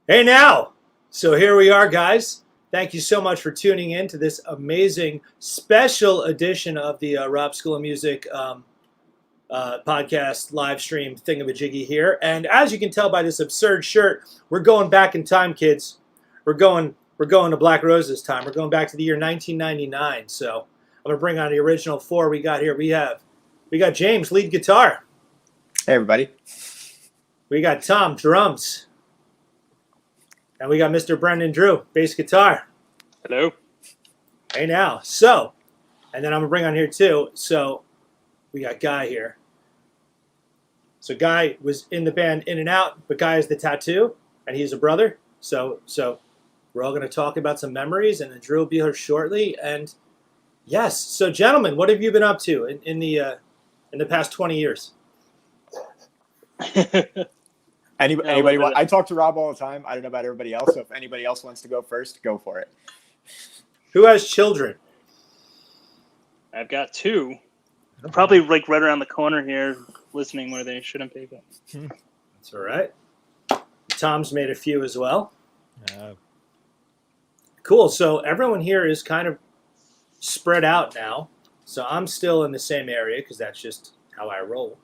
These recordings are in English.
Hey now! So here we are, guys. Thank you so much for tuning in to this amazing special edition of the Rob School of Music podcast live stream thingamajiggy here. And as you can tell by this absurd shirt, we're going back in time, kids. We're going to Black RoseS time. We're going back to the year 1999. So I'm gonna bring on the original four we got here. We got James, lead guitar. Hey everybody. We got Tom, drums. And we got Mr. Brendon Drew, bass guitar. Hello. Hey now. So, and then I'm going to bring on here too. So, we got Guy here. So, Guy was in the band In and Out, but Guy has the tattoo, and he's a brother. So we're all going to talk about some memories, and then Drew will be here shortly. And yes, so gentlemen, what have you been up to in the past 20 years? Anybody want? I talk to Rob all the time. I don't know about everybody else. So if anybody else wants to go first, go for it. Who has children? I've got two. They're probably like right around the corner here, listening where they shouldn't be. But. That's all right. Tom's made a few as well. Cool. So everyone here is kind of spread out now. So I'm still in the same area because that's just how I roll.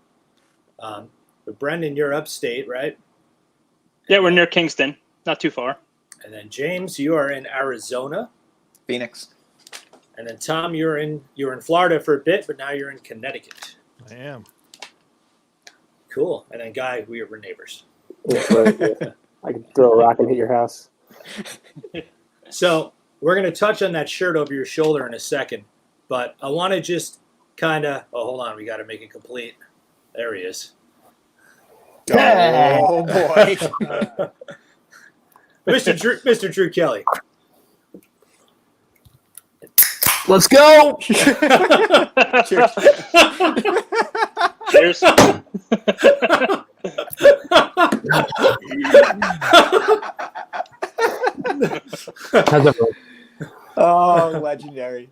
But Brendon, you're upstate, right? Yeah, we're near Kingston, not too far. And then James, you are in Arizona. Phoenix. And then Tom, you were in Florida for a bit, but now you're in Connecticut. I am. Cool. And then Guy, we were neighbors. Yeah, right, yeah. I can throw a rock and hit your house. So we're going to touch on that shirt over your shoulder in a second, but I want to just kind of, hold on, we got to make it complete. There he is. Oh boy. Mr. Drew Kelly. Let's go! Cheers. Cheers. Oh, legendary.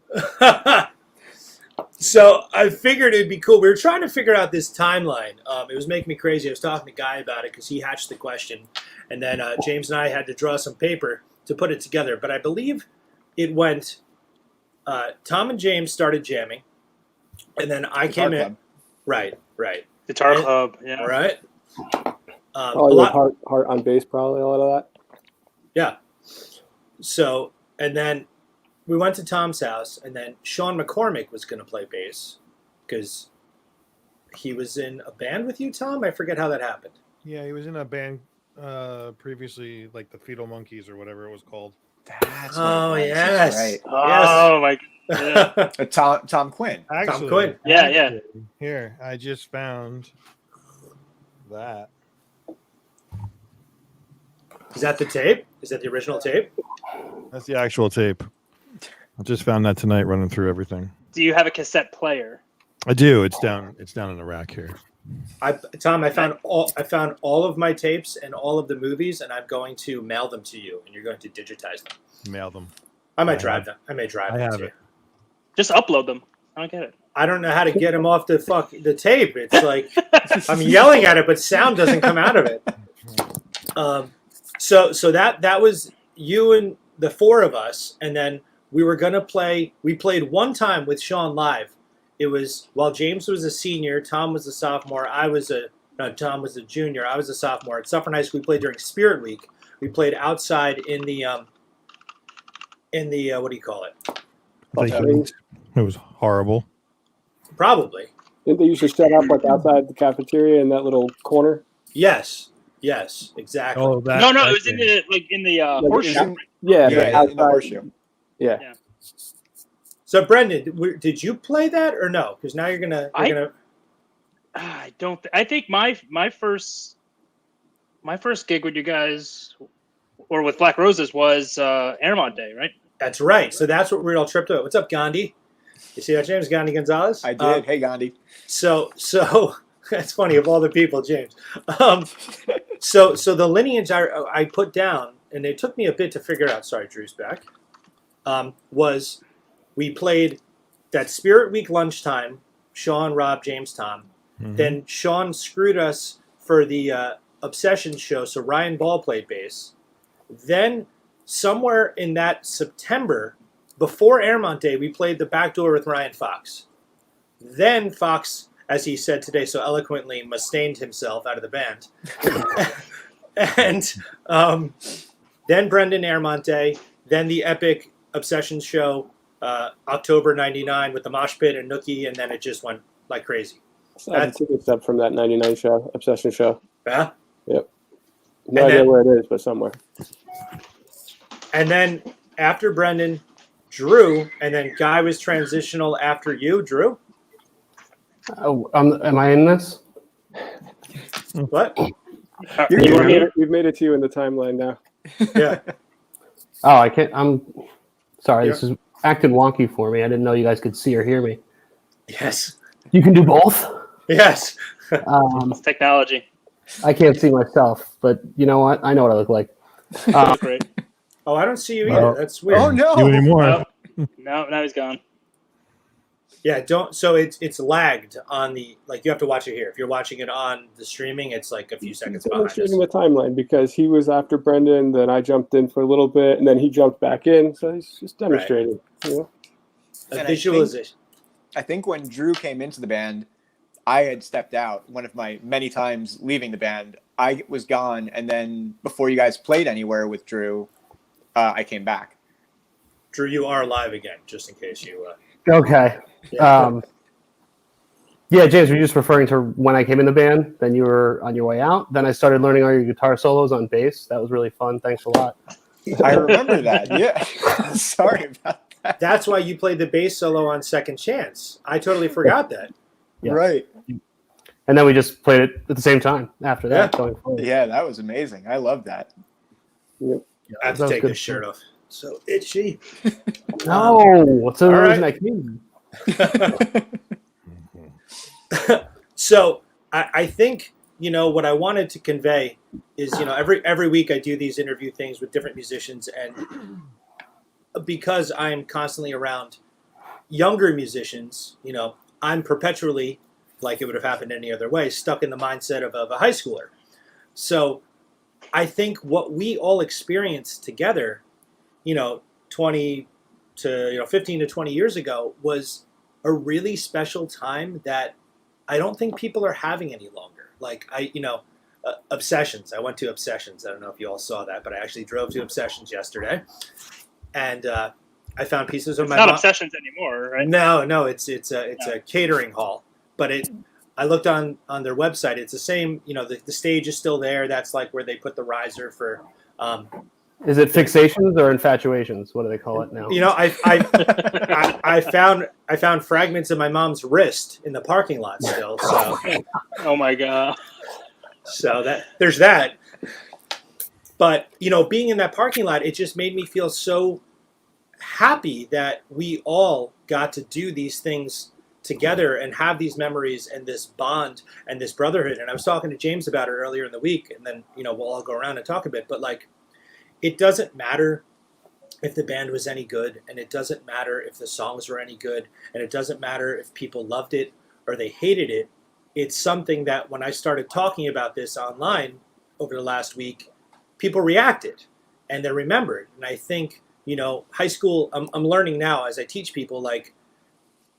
So I figured it'd be cool. We were trying to figure out this timeline. It was making me crazy. I was talking to Guy about it because he hatched the question. And then James and I had to draw some paper to put it together. But I believe it went, Tom and James started jamming. And then I came in. Right. Guitar club, yeah. All right. Probably heart on bass, probably a lot of that. Yeah. So, and then we went to Tom's house, and then Sean McCormick was going to play bass because he was in a band with you, Tom? I forget how that happened. Yeah, he was in a band previously, like the Fetal Monkeys or whatever it was called. That's Oh, what it was. yes. Right. Oh, my God. Yeah. Tom Quinn. Actually, Tom Quinn. Yeah. Here, I just found that. Is that the tape? Is that the original tape? That's the actual tape. I just found that tonight running through everything. Do you have a cassette player? I do. It's down in the rack here. Tom, I found all of my tapes and all of the movies, and I'm going to mail them to you, and you're going to digitize them. Mail them. I may drive them to you. Just upload them. I don't get it. I don't know how to get them off the tape. It's like I'm yelling at it, but sound doesn't come out of it. So that was you and the four of us, and then we were gonna play. We played one time with Sean live. It was while James was a senior, Tom was a sophomore. Tom was a junior. I was a sophomore at Suffern High School. We played during Spirit Week. We played outside in the what do you call it? It was horrible. Probably. Didn't they used to set up like outside the cafeteria in that little corner? Yes, exactly. Oh, that. No, that it was thing. in the Like, horseshoe. Yeah, Yeah, but in outside. the horseshoe. Yeah. So Brendon, did you play that or no? Because now you're gonna. I don't. I think my first gig with you guys, or with Black RoseS, was Airmont Day, right? That's right. So that's what we're all tripped up. What's up, Gandhi? You see that, James? Gandhi Gonzalez? I did. Hey, Gandhi. So that's funny of all the people, James. So the lineage I put down, and it took me a bit to figure out. Sorry, Drew's back. Was we played that Spirit Week lunchtime, Sean, Rob, James, Tom. Mm-hmm. Then Sean screwed us for the Obsession show, so Ryan Ball played bass. Then somewhere in that September, before Airmont Day, we played the back door with Ryan Fox. Then Fox, as he said today so eloquently, mustained himself out of the band. And then Brendon Airmont Day, then the epic Obsession show, October '99 with the mosh pit and Nookie, and then it just went like crazy. That's a ticket step from that '99 show, Obsession show. Yeah. Yep. No idea where it is, but somewhere. And then after Brendon, Drew, and then Guy was transitional after you, Drew. Oh, am I in this? What? We've made it to you in the timeline now. Yeah. Oh, I can't. I'm sorry. This is acting wonky for me. I didn't know you guys could see or hear me. Yes. You can do both. Yes. It's technology. I can't see myself, but you know what? I know what I look like. Great. Oh, I don't see you either. That's weird. Oh no! You anymore? No, now he's gone. Yeah, don't. So it's lagged on the, like, you have to watch it here. If you're watching it on the streaming, it's like a few seconds behind us. Demonstrating the timeline because he was after Brendon, then I jumped in for a little bit, and then he jumped back in. So he's just demonstrating. You know? A visualization. I think when Drew came into the band, I had stepped out one of my many times leaving the band. I was gone, and then before you guys played anywhere with Drew, I came back. Drew, you are live again, just in case you. Okay. Yeah. Yeah, James, were you just referring to when I came in the band? Then you were on your way out. Then I started learning all your guitar solos on bass. That was really fun. Thanks a lot. I remember that. Yeah. Sorry about that. That's why you played the bass solo on Second Chance. I totally forgot that. Yeah. Right. And then we just played it at the same time after that. Yeah. Going forward. Yeah, that was amazing. I love that. Yep. I have to take this shirt off. So itchy. No, what's the all reason right. I came? So I think, what I wanted to convey is, every week I do these interview things with different musicians, and because I'm constantly around younger musicians, I'm perpetually, like it would have happened any other way, stuck in the mindset of a high schooler. So I think what we all experienced together, 20 to 15 to 20 years ago was a really special time that I don't think people are having any longer. Like Obsessions. I went to Obsessions. I don't know if you all saw that, but I actually drove to Obsessions yesterday, and I found pieces of It's my not mom. Obsessions anymore, right? No, it's a catering hall, but I looked on their website. It's the same. The stage is still there. That's like where they put the riser for. Is it fixations or infatuations? What do they call it now? I found fragments of my mom's wrist in the parking lot still. So, Oh my god. so there's that. But being in that parking lot, it just made me feel so happy that we all got to do these things together and have these memories and this bond and this brotherhood. And I was talking to James about it earlier in the week, and then we'll all go around and talk a bit. But it doesn't matter if the band was any good, and it doesn't matter if the songs were any good, and it doesn't matter if people loved it or they hated it. It's something that when I started talking about this online over the last week, people reacted and they remembered. And I think, high school, I'm learning now as I teach people, like,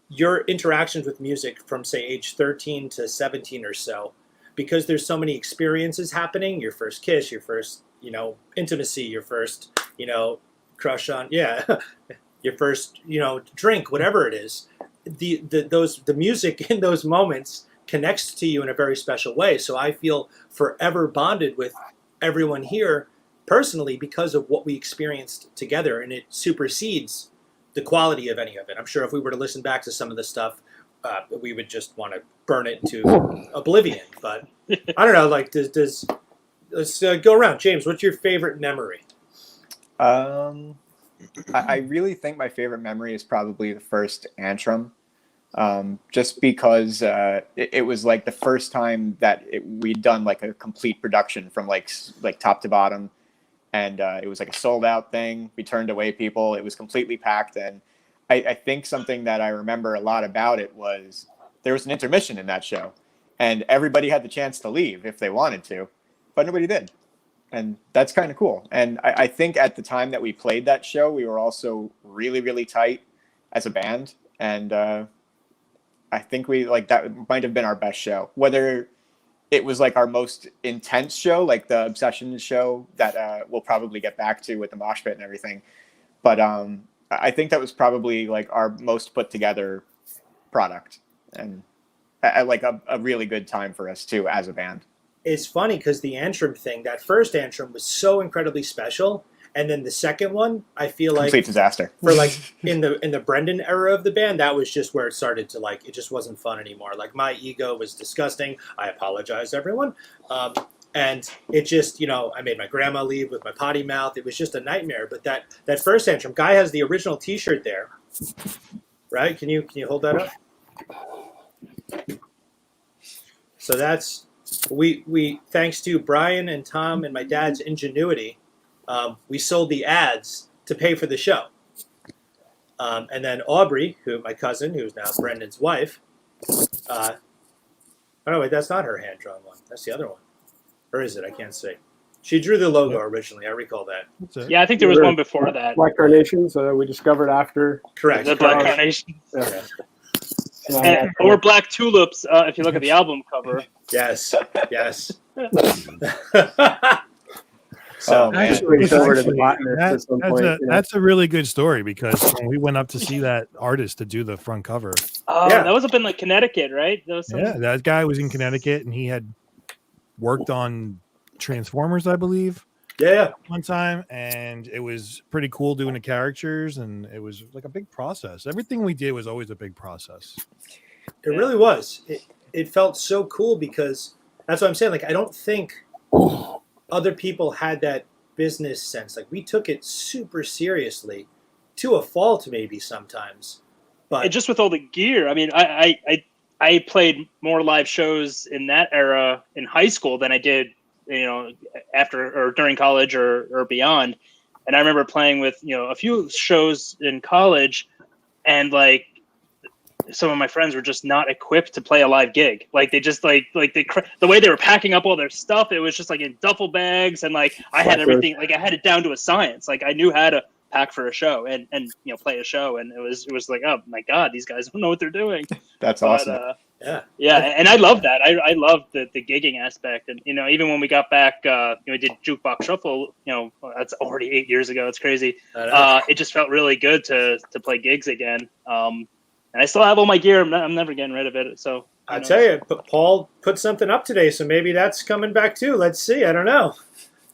your interactions with music from, say, age 13 to 17 or so, because there's so many experiences happening, your first kiss, your first intimacy, your first, crush on, your first, drink, whatever it is. The music in those moments connects to you in a very special way. So I feel forever bonded with everyone here personally because of what we experienced together, and it supersedes the quality of any of it. I'm sure if we were to listen back to some of the stuff, we would just want to burn it into oblivion. But I don't know, like, let's go around. James, what's your favorite memory? I really think my favorite memory is probably the first Antrim, just because it was like the first time that we'd done like a complete production from like top to bottom, and it was like a sold out thing. We turned away people. It was completely packed, and I think something that I remember a lot about it was there was an intermission in that show, and everybody had the chance to leave if they wanted to, but nobody did. And that's kind of cool. And I think at the time that we played that show, we were also really, really tight as a band. And I think we like that might have been our best show. Whether it was like our most intense show, like the Obsession show that we'll probably get back to with the mosh pit and everything. But I think that was probably like our most put together product, and like a really good time for us too as a band. It's funny because the Antrim thing, that first Antrim was so incredibly special, and then the second one, I feel like Complete disaster. for like in the Brendon era of the band, that was just where it started to like it just wasn't fun anymore. Like my ego was disgusting. I apologize, everyone. And it just, I made my grandma leave with my potty mouth. It was just a nightmare. But that first Antrim, Guy has the original T-shirt there, right? Can you hold that up? So that's we thanks to Brian and Tom and my dad's ingenuity, we sold the ads to pay for the show. And then Aubrey, my cousin, who's now Brendon's wife. Oh no, wait, that's not her hand drawn one. That's the other one. Or is it? I can't see. She drew the logo originally. I recall that. Yeah, I think there was one before that. Black Carnations we discovered after. Correct. The Black Carnation. Yeah. Or Black Tulips, if you look at the album cover. Yes. Yes. So man. Actually, it's over to the botanist at some point. That's a really good story because when we went up to see that artist to do the front cover. Oh, Yeah. that was up in like Connecticut, right? Yeah, that guy was in Connecticut and he had worked on Transformers, I believe, Yeah. one time, and it was pretty cool doing the characters, and it was like a big process. Everything we did was always a big process. It really was. It felt so cool because that's what I'm saying. Like, I don't think other people had that business sense. Like, we took it super seriously, to a fault maybe sometimes. But just with all the gear, I mean, I played more live shows in that era in high school than I did, after or during college or beyond. And I remember playing with, a few shows in college, and like some of my friends were just not equipped to play a live gig. Like they just the way they were packing up all their stuff, it was just like in duffel bags, and like I had everything, like I had it down to a science. Like I knew how to pack for a show and play a show, and it was like, oh my god, these guys don't know what they're doing. That's awesome. yeah, and I love that. I love the gigging aspect, and even when we got back, we did Jukebox Shuffle. That's already 8 years ago. It's crazy. It just felt really good to play gigs again. And I still have all my gear. I'm never getting rid of it. So I tell you, Paul put something up today, so maybe that's coming back too. Let's see. I don't know.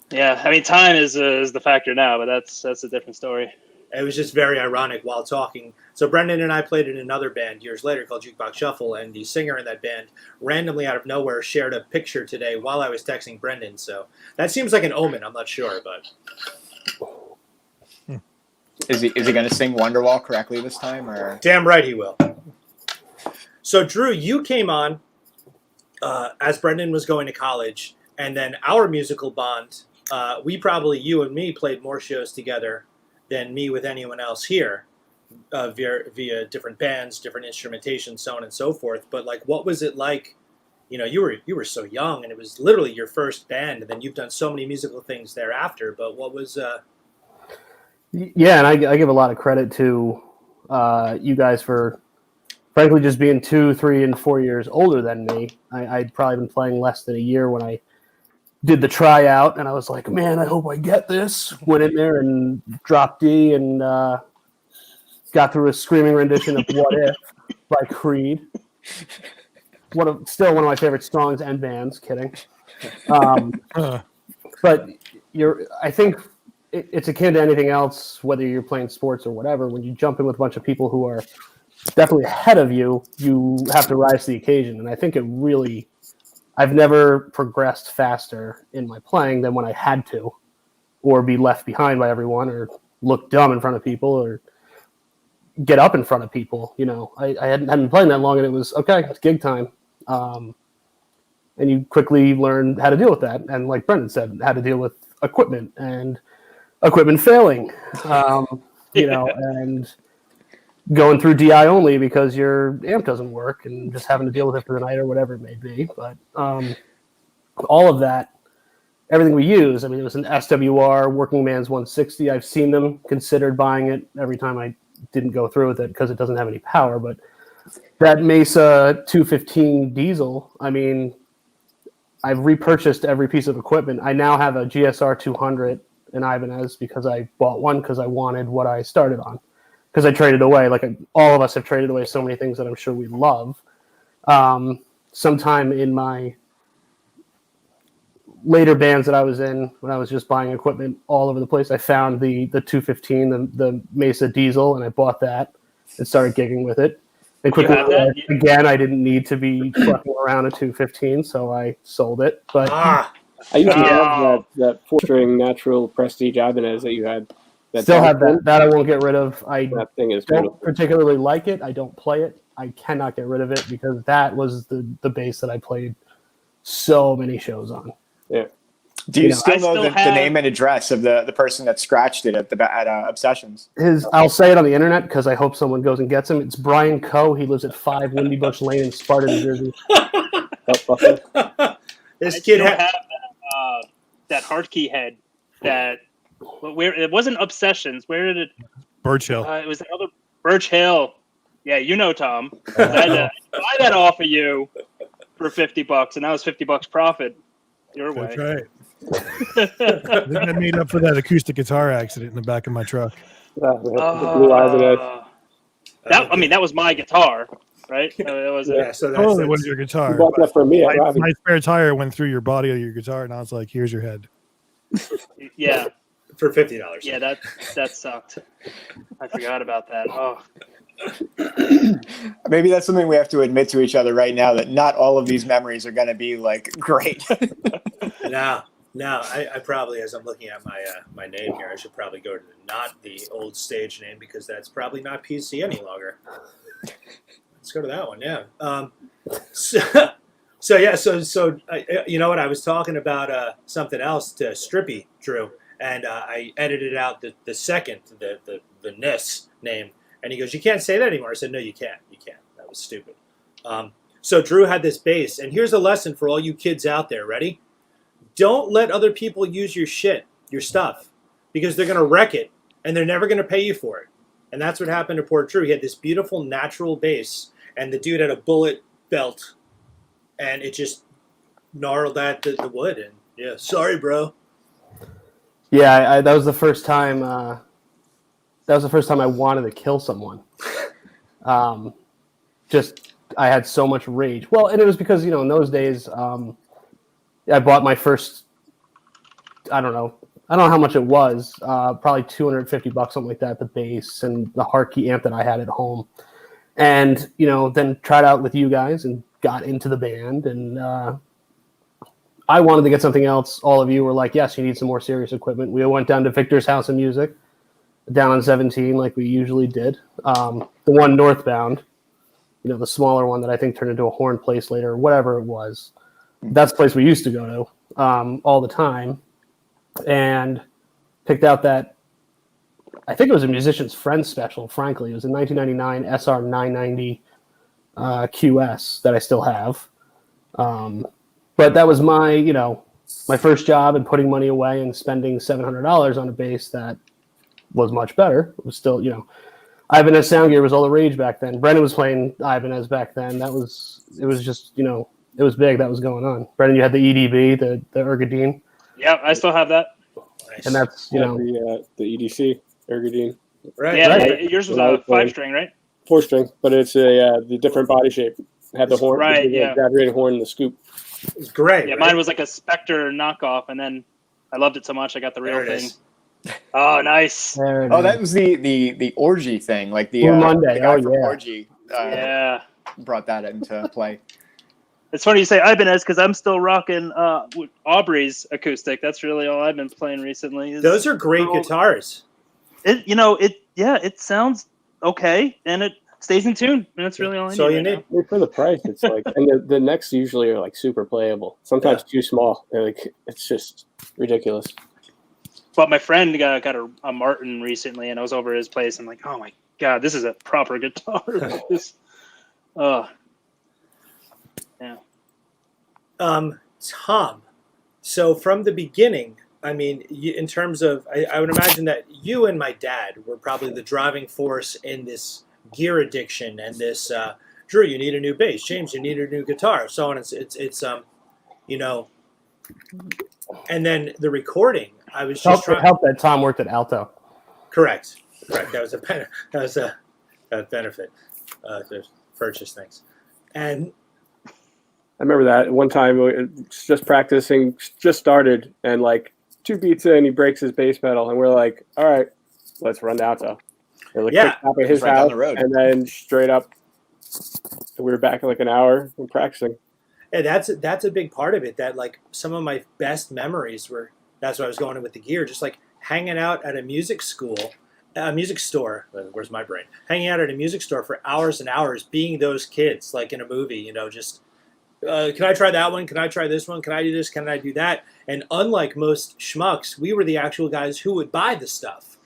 Yeah, I mean, time is the factor now, but that's a different story. It was just very ironic while talking. So Brendon and I played in another band years later called Jukebox Shuffle, and the singer in that band randomly out of nowhere shared a picture today while I was texting Brendon. So that seems like an omen. I'm not sure, but Is he going to sing Wonderwall correctly this time, or? damn right he will. So Drew, you came on as Brendon was going to college, and then our musical bond. You and me played more shows together than me with anyone else here, via different bands, different instrumentation, so on and so forth. But like, what was it like? You were so young, and it was literally your first band, and then you've done so many musical things thereafter. But what was? Yeah, and I give a lot of credit to you guys for, frankly, just being 2, 3, and 4 years older than me. I'd probably been playing less than a year when I did the tryout, and I was like, man, I hope I get this. Went in there and dropped D and got through a screaming rendition of What If by Creed. Still one of my favorite songs and bands, kidding. But I think it's akin to anything else, whether you're playing sports or whatever. When you jump in with a bunch of people who are definitely ahead of you, you have to rise to the occasion. And I think I've never progressed faster in my playing than when I had to, or be left behind by everyone, or look dumb in front of people, or get up in front of people. I hadn't been playing that long, and it was, okay, it's gig time. And you quickly learn how to deal with that. And like Brendon said, how to deal with equipment and equipment failing, and going through DI only because your amp doesn't work, and just having to deal with it for the night or whatever it may be. But all of that everything we use. I mean, it was an SWR Working Man's 160. I've seen them considered buying it every time I didn't go through with it because it doesn't have any power. But that Mesa 215 diesel, I mean, I've repurchased every piece of equipment. I now have a GSR 200 in Ibanez because I bought one because I wanted what I started on. Because I traded away, like all of us have traded away so many things that I'm sure we love. Sometime in my later bands that I was in, when I was just buying equipment all over the place, I found the 215, the Mesa diesel, and I bought that and started gigging with it. And quickly, again, I didn't need to be trucking around a 215, so I sold it. But I used to have that 4-string natural Prestige Ibanez that you had. Still have that. That I won't get rid of. That thing is don't beautiful. particularly like it. I don't play it. I cannot get rid of it because that was the bass that I played so many shows on. Yeah. Do you still know the name and address of the person that scratched it at Obsessions? I'll say it on the internet because I hope someone goes and gets him. It's Brian Coe. He lives at 5 Windy Bush Lane in Sparta, New Jersey. This kid had that hard key head that where it wasn't Obsessions. Where did it? Birch Hill. It was another Birch Hill. Yeah, you know, Tom. I had to buy that off of you for $50, and that was $50 profit your way. That's right. I made up for that acoustic guitar accident in the back of my truck. That was my guitar, right? That was so that was your guitar. You bought that for me. My spare tire went through your body of your guitar, and I was like, "Here's your head." Yeah, for $50. Yeah, that sucked. I forgot about that. Oh. Maybe that's something we have to admit to each other right now, that not all of these memories are going to be like great. No, I probably, as I'm looking at my name here, I should probably go to not the old stage name because that's probably not PC any longer. Let's go to that one, yeah. So you know what? I was talking about something else to Strippy Drew, and I edited out the second, the NIS name, and he goes, "You can't say that anymore." I said, "No, you can't. You can't. That was stupid." So Drew had this bass, and here's a lesson for all you kids out there. Ready? Don't let other people use your stuff, because they're going to wreck it, and they're never going to pay you for it. And that's what happened to poor Drew. He had this beautiful natural bass, and the dude had a bullet belt, and it just gnarled at the wood. And yeah, sorry, bro. Yeah, that was the first time. That was the first time I wanted to kill someone. I had so much rage. Well, and it was because in those days. I bought my first, I don't know how much it was, probably $250, something like that, the bass and the Harkey amp that I had at home. And, then tried out with you guys and got into the band. And I wanted to get something else. All of you were like, yes, you need some more serious equipment. We went down to Victor's House of Music, down on 17, like we usually did. The one northbound, the smaller one that I think turned into a horn place later, or whatever it was. That's the place we used to go to all the time, and picked out that, I think it was a Musician's Friend special, frankly. It was a 1999 SR 990 QS that I still have. But that was my first job, and putting money away and spending $700 on a bass that was much better. It was still, Ibanez sound gear was all the rage back then. Brendon was playing Ibanez back then. It was just, it was big. That was going on. Brendon, you had the EDB, the Ergadine. Yeah, I still have that. Nice. And that's the EDC Ergadine. Right. Yeah, right. Yours was a 5-string, right? 4-string, but it's the different body shape. It had the horn, right? The graduating horn, and the scoop. It's great. Yeah, right? Mine was like a Spectre knockoff, and then I loved it so much I got the real thing. Oh, nice. That was the orgy thing, like the Monday. The guy from Orgy. Yeah, brought that into play. It's funny you say Ibanez because I'm still rocking Aubrey's acoustic. That's really all I've been playing recently. Those are great guitars. It sounds okay, and it stays in tune. And that's really all I need. For the price, it's like, and the necks usually are like super playable. Sometimes too small. They're like, it's just ridiculous. But my friend got a Martin recently, and I was over at his place. I'm like, oh my god, this is a proper guitar. Yeah. Tom, So from the beginning, I mean, in terms of, I would imagine that you and my dad were probably the driving force in this gear addiction and this. Drew, you need a new bass. James, you need a new guitar. So on. It's you know, and then the recording. I was just It helped that Tom worked at Alto. Correct. That was a benefit to purchase things, and I remember that one time we were just practicing, just started, and like 2 beats in, he breaks his bass pedal, and we're like, "All right, let's run to Alto." And like Yeah. top of his Right down house, the road. and then straight up, we were back in like an hour and practicing. and that's a big part of it. That like some of my best memories were. That's what I was going with the gear, just like hanging out at a music store. Where's my brain? Hanging out at a music store for hours and hours, being those kids, like in a movie. You know, just. Can I try that one? Can I try this one? Can I do this? Can I do that? And unlike most schmucks, we were the actual guys who would buy the stuff.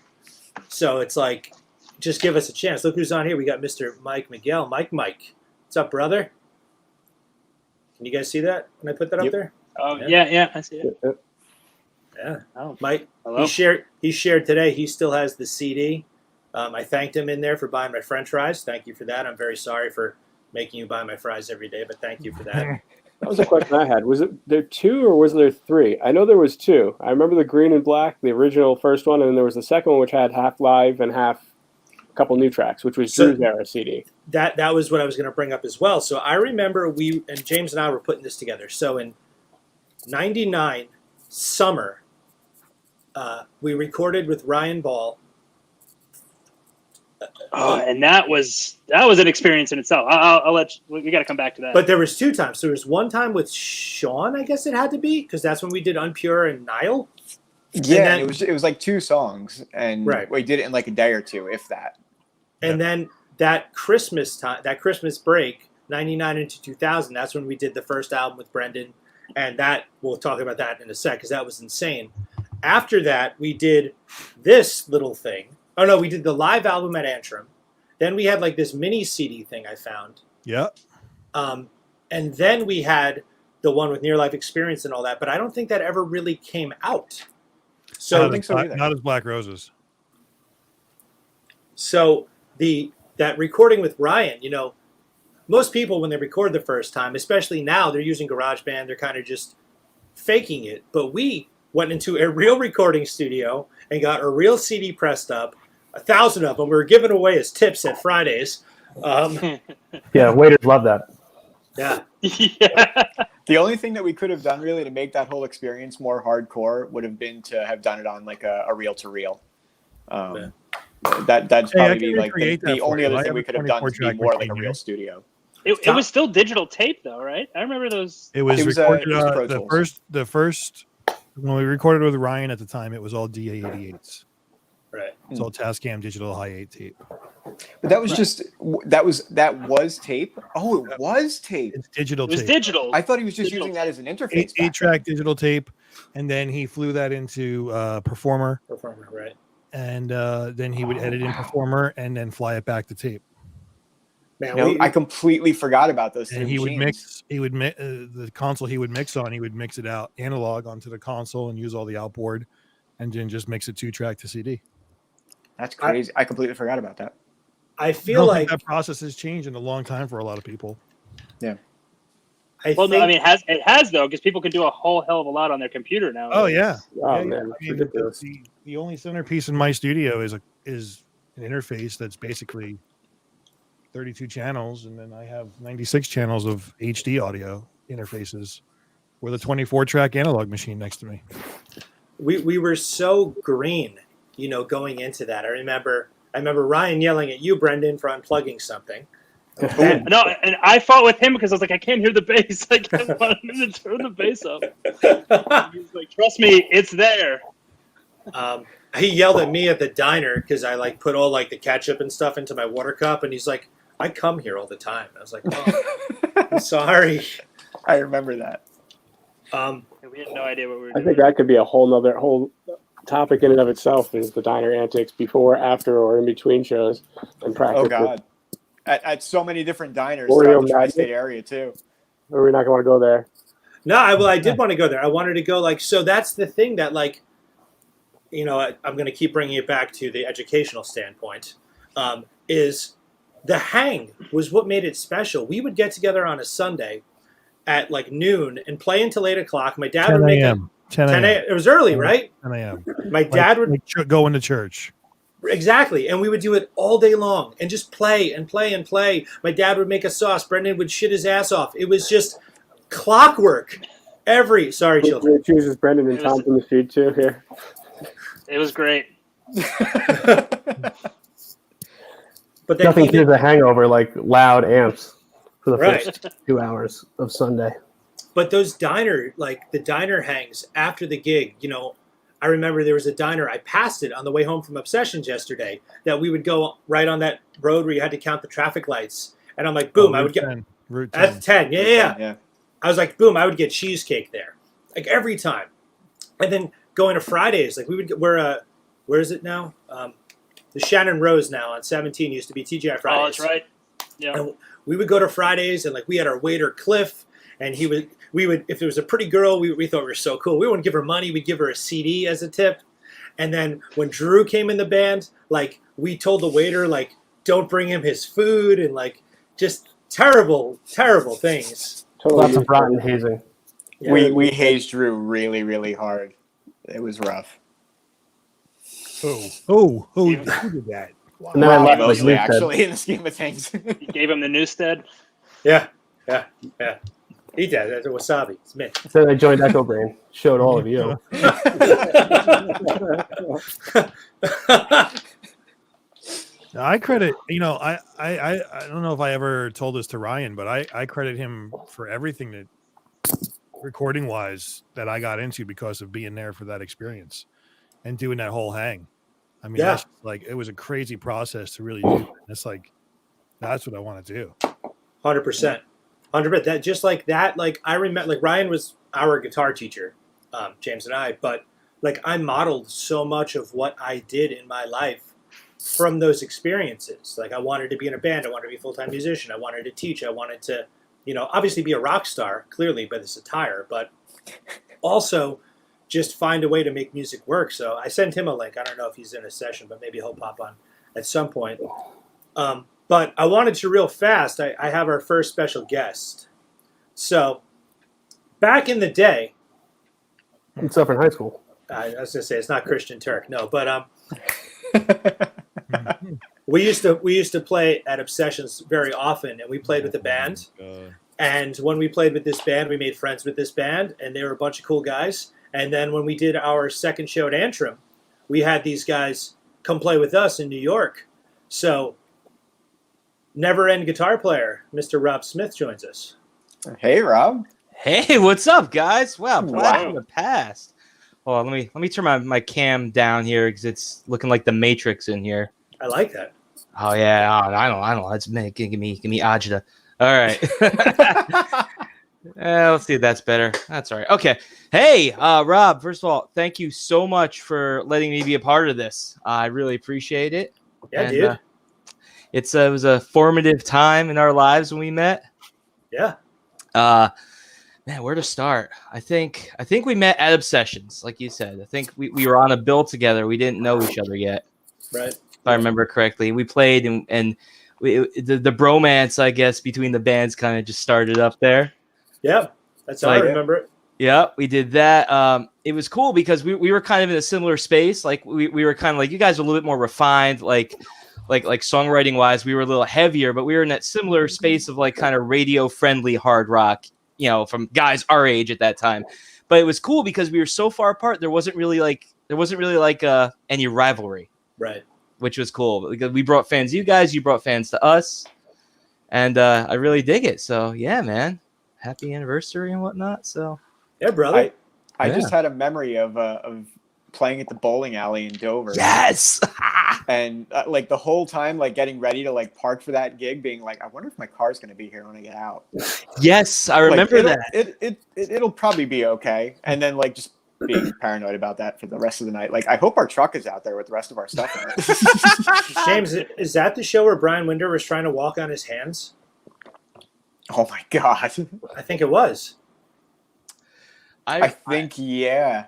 So it's like, just give us a chance. Look who's on here. We got Mr. Mike Miguel. Mike. What's up, brother? Can you guys see that when I put that up Yep. there? Oh yeah, I see it. Yeah. Oh, Mike, hello. he shared today. He still has the CD. I thanked him in there for buying my French fries. Thank you for that. I'm very sorry for making you buy my fries every day, but thank you for that. That was a question I had. Was it there 2 or was there 3? I know there was 2. I remember the green and black, the original first one, and then there was the second one which had half live and half a couple new tracks, which was So- Drew's era CD. That was what I was going to bring up as well. So I remember James and I were putting this together. So in '99 summer, we recorded with Ryan Ball. Oh, and that was an experience in itself. I'll let you, we got to come back to that. But there was 2 times. So there was one time with Sean, I guess it had to be, because that's when we did Unpure and Nile. Yeah, then- and it was like 2 songs, and Right. we did it in like a day or 2, if that. And then that Christmas break, '99 into 2000, that's when we did the first album with Brendon. And that, we'll talk about that in a sec, because that was insane. After that, we did this little thing. Oh, no, we did the live album at Antrim. Then we had like this mini CD thing I found. Yeah. And then we had the one with Near Life Experience and all that. But I don't think that ever really came out. So, think so either. Not as Black Roses. So that recording with Ryan, most people when they record the first time, especially now, they're using GarageBand, they're kind of just faking it. But we went into a real recording studio and got a real CD pressed up, 1,000 of them. We were giving away as tips at Fridays. Yeah, waiters love that. Yeah. Yeah. The only thing that we could have done really to make that whole experience more hardcore would have been to have done it on like a reel-to-reel. That's Hey, I probably can like recreate that the for only you. other I thing have we a could have done to be 24-track more like a machine real here. studio. It was still digital tape though, right? I remember those. It was It was, recorded. it was Pro Tools. The first when we recorded with Ryan at the time, it was all DA88s. Right. It's all Tascam digital high 8 tape. But that was just that was tape. Oh, it was tape. It's digital It was tape. digital. I thought he was just Digital using that as an interface. 8-track digital tape, and then he flew that into Performer, Performer, right. and then he would edit in Performer and then fly it back to tape. Man, No, I completely forgot about those. And two he would machines. mix the console he would mix on. He would mix it out analog onto the console and use all the outboard, and then just mix it 2-track to CD. That's crazy. I completely forgot about that. I I feel don't like think that process has changed in a long time for a lot of people. I Well, think, no, I mean, it has though, because people can do a whole hell of a lot on their computer now. Oh yeah, Oh yeah, man, I it's mean, ridiculous. the only centerpiece in my studio is an interface that's basically 32 channels, and then I have 96 channels of HD audio interfaces with a 24-track analog machine next to me. we were so green, going into that. I remember Ryan yelling at you, Brendon, for unplugging something. And- No, and I fought with him because I was like, I can't hear the bass. Like, I wanted him to turn the bass up. He's like, trust me, it's there. He yelled at me at the diner because I put all the ketchup and stuff into my water cup, and he's like, I come here all the time. I was like, oh, I'm sorry. I remember that. We had no idea what we were I doing. think that could be a whole topic in and of itself, is the diner antics before, after, or in between shows and practice. Oh God, at so many different diners Oreo throughout the Magic. tri-state area too. We're not going to want to go there. No, I did want to go there. I wanted to go so that's the thing that I'm going to keep bringing it back to the educational standpoint, is the hang was what made it special. We would get together on a Sunday at noon and play until 8 o'clock. My dad 10 would make a.m. 10 10 a.m. a.m. It was early, right? 10 a.m. My dad would go into church. exactly, and we would do it all day long and just play and play and play. My dad would make a sauce. Brendon would shit his ass off. It was just clockwork. Sorry, children. It chooses Brendon and Tom from the street too here. It was great. But then Nothing cures a hangover like loud amps for the Right. first 2 hours of Sunday. But those the diner hangs after the gig, I remember there was a diner, I passed it on the way home from Obsessions yesterday, that we would go right on that road where you had to count the traffic lights. And I'm like, boom, I would get, Route 10. that's 10, yeah. Yeah. I was like, boom, I would get cheesecake there, every time. And then going to Fridays, we would get, where is it now? The Shannon Rose now on 17 used to be TGI Fridays. Oh, that's right. Yeah. And we would go to Fridays and we had our waiter Cliff, and we would if there was a pretty girl, we thought we were so cool. We wouldn't give her money, we'd give her a CD as a tip. And then when Drew came in the band, we told the waiter don't bring him his food, and just terrible things. Lots of rotten hazing. Yeah. We hazed Drew really, really hard. It was rough. Who did that? Wow. And then I Robbie left mostly, Newstead. actually, in the scheme of things. You gave him the Newstead. Yeah. Eat that. That's wasabi. It's mint. Then I joined Echo Brain. Showed all of you. Now, I credit, I don't know if I ever told this to Ryan, but I credit him for everything that recording wise that I got into because of being there for that experience and doing that whole hang. I mean, Yeah. that's it was a crazy process to really do it. It's that's what I want to do. 100%. 100%. That just that, I remember, Ryan was our guitar teacher, James and I, but I modeled so much of what I did in my life from those experiences. I wanted to be in a band. I wanted to be a full-time musician. I wanted to teach. I wanted to, obviously be a rock star, clearly by this attire, but also just find a way to make music work. So I sent him a link. I don't know if he's in a session, but maybe he'll pop on at some point. But I wanted to real fast. I have our first special guest. So back in the day, It's up in high school. I was gonna say it's not Christian Turk, no, but we used to play at Obsessions very often, and we played with a band. And when we played with this band, we made friends with this band, and they were a bunch of cool guys. And then when we did our second show at Antrim, we had these guys come play with us in New York. So, never end guitar player, Mr. Rob Smith joins us. Hey, Rob. Hey, what's up, guys? Wow, blast Wow. from the past. Oh, let me turn my cam down here because it's looking like the Matrix in here. I like that. Oh yeah, I don't. That's me. Give me agita. All right. Let's see if that's better. That's all right. Okay. Hey, Rob. First of all, thank you so much for letting me be a part of this. I really appreciate it. Yeah, And, dude. it was a formative time in our lives when we met. Yeah. Man, where to start? I think we met at Obsessions, like you said. I think we were on a bill together. We didn't know each other yet, Right. if I remember correctly. We played and the bromance, I guess, between the bands kind of just started up there. Yeah. That's how I remember it. Yeah, we did that. It was cool because we were kind of in a similar space. Like we were kind of like, you guys are a little bit more refined, like songwriting wise. We were a little heavier, but we were in that similar space of kind of radio friendly hard rock, from guys our age at that time. But it was cool because we were so far apart. There wasn't really any rivalry, Right. which was cool because we brought fans to you guys, you brought fans to us, and I really dig it. So yeah, man, happy anniversary and whatnot. So Yeah, brother. I Yeah. just had a memory of playing at the bowling alley in Dover. yes. And the whole time, getting ready to park for that gig, being I wonder if my car's going to be here when I get out. Yes, I remember it'll, that. It'll probably be okay. And then just being paranoid about that for the rest of the night. I hope our truck is out there with the rest of our stuff in it. James, is that the show where Brian Winder was trying to walk on his hands? Oh my God. I think it was. I think, yeah.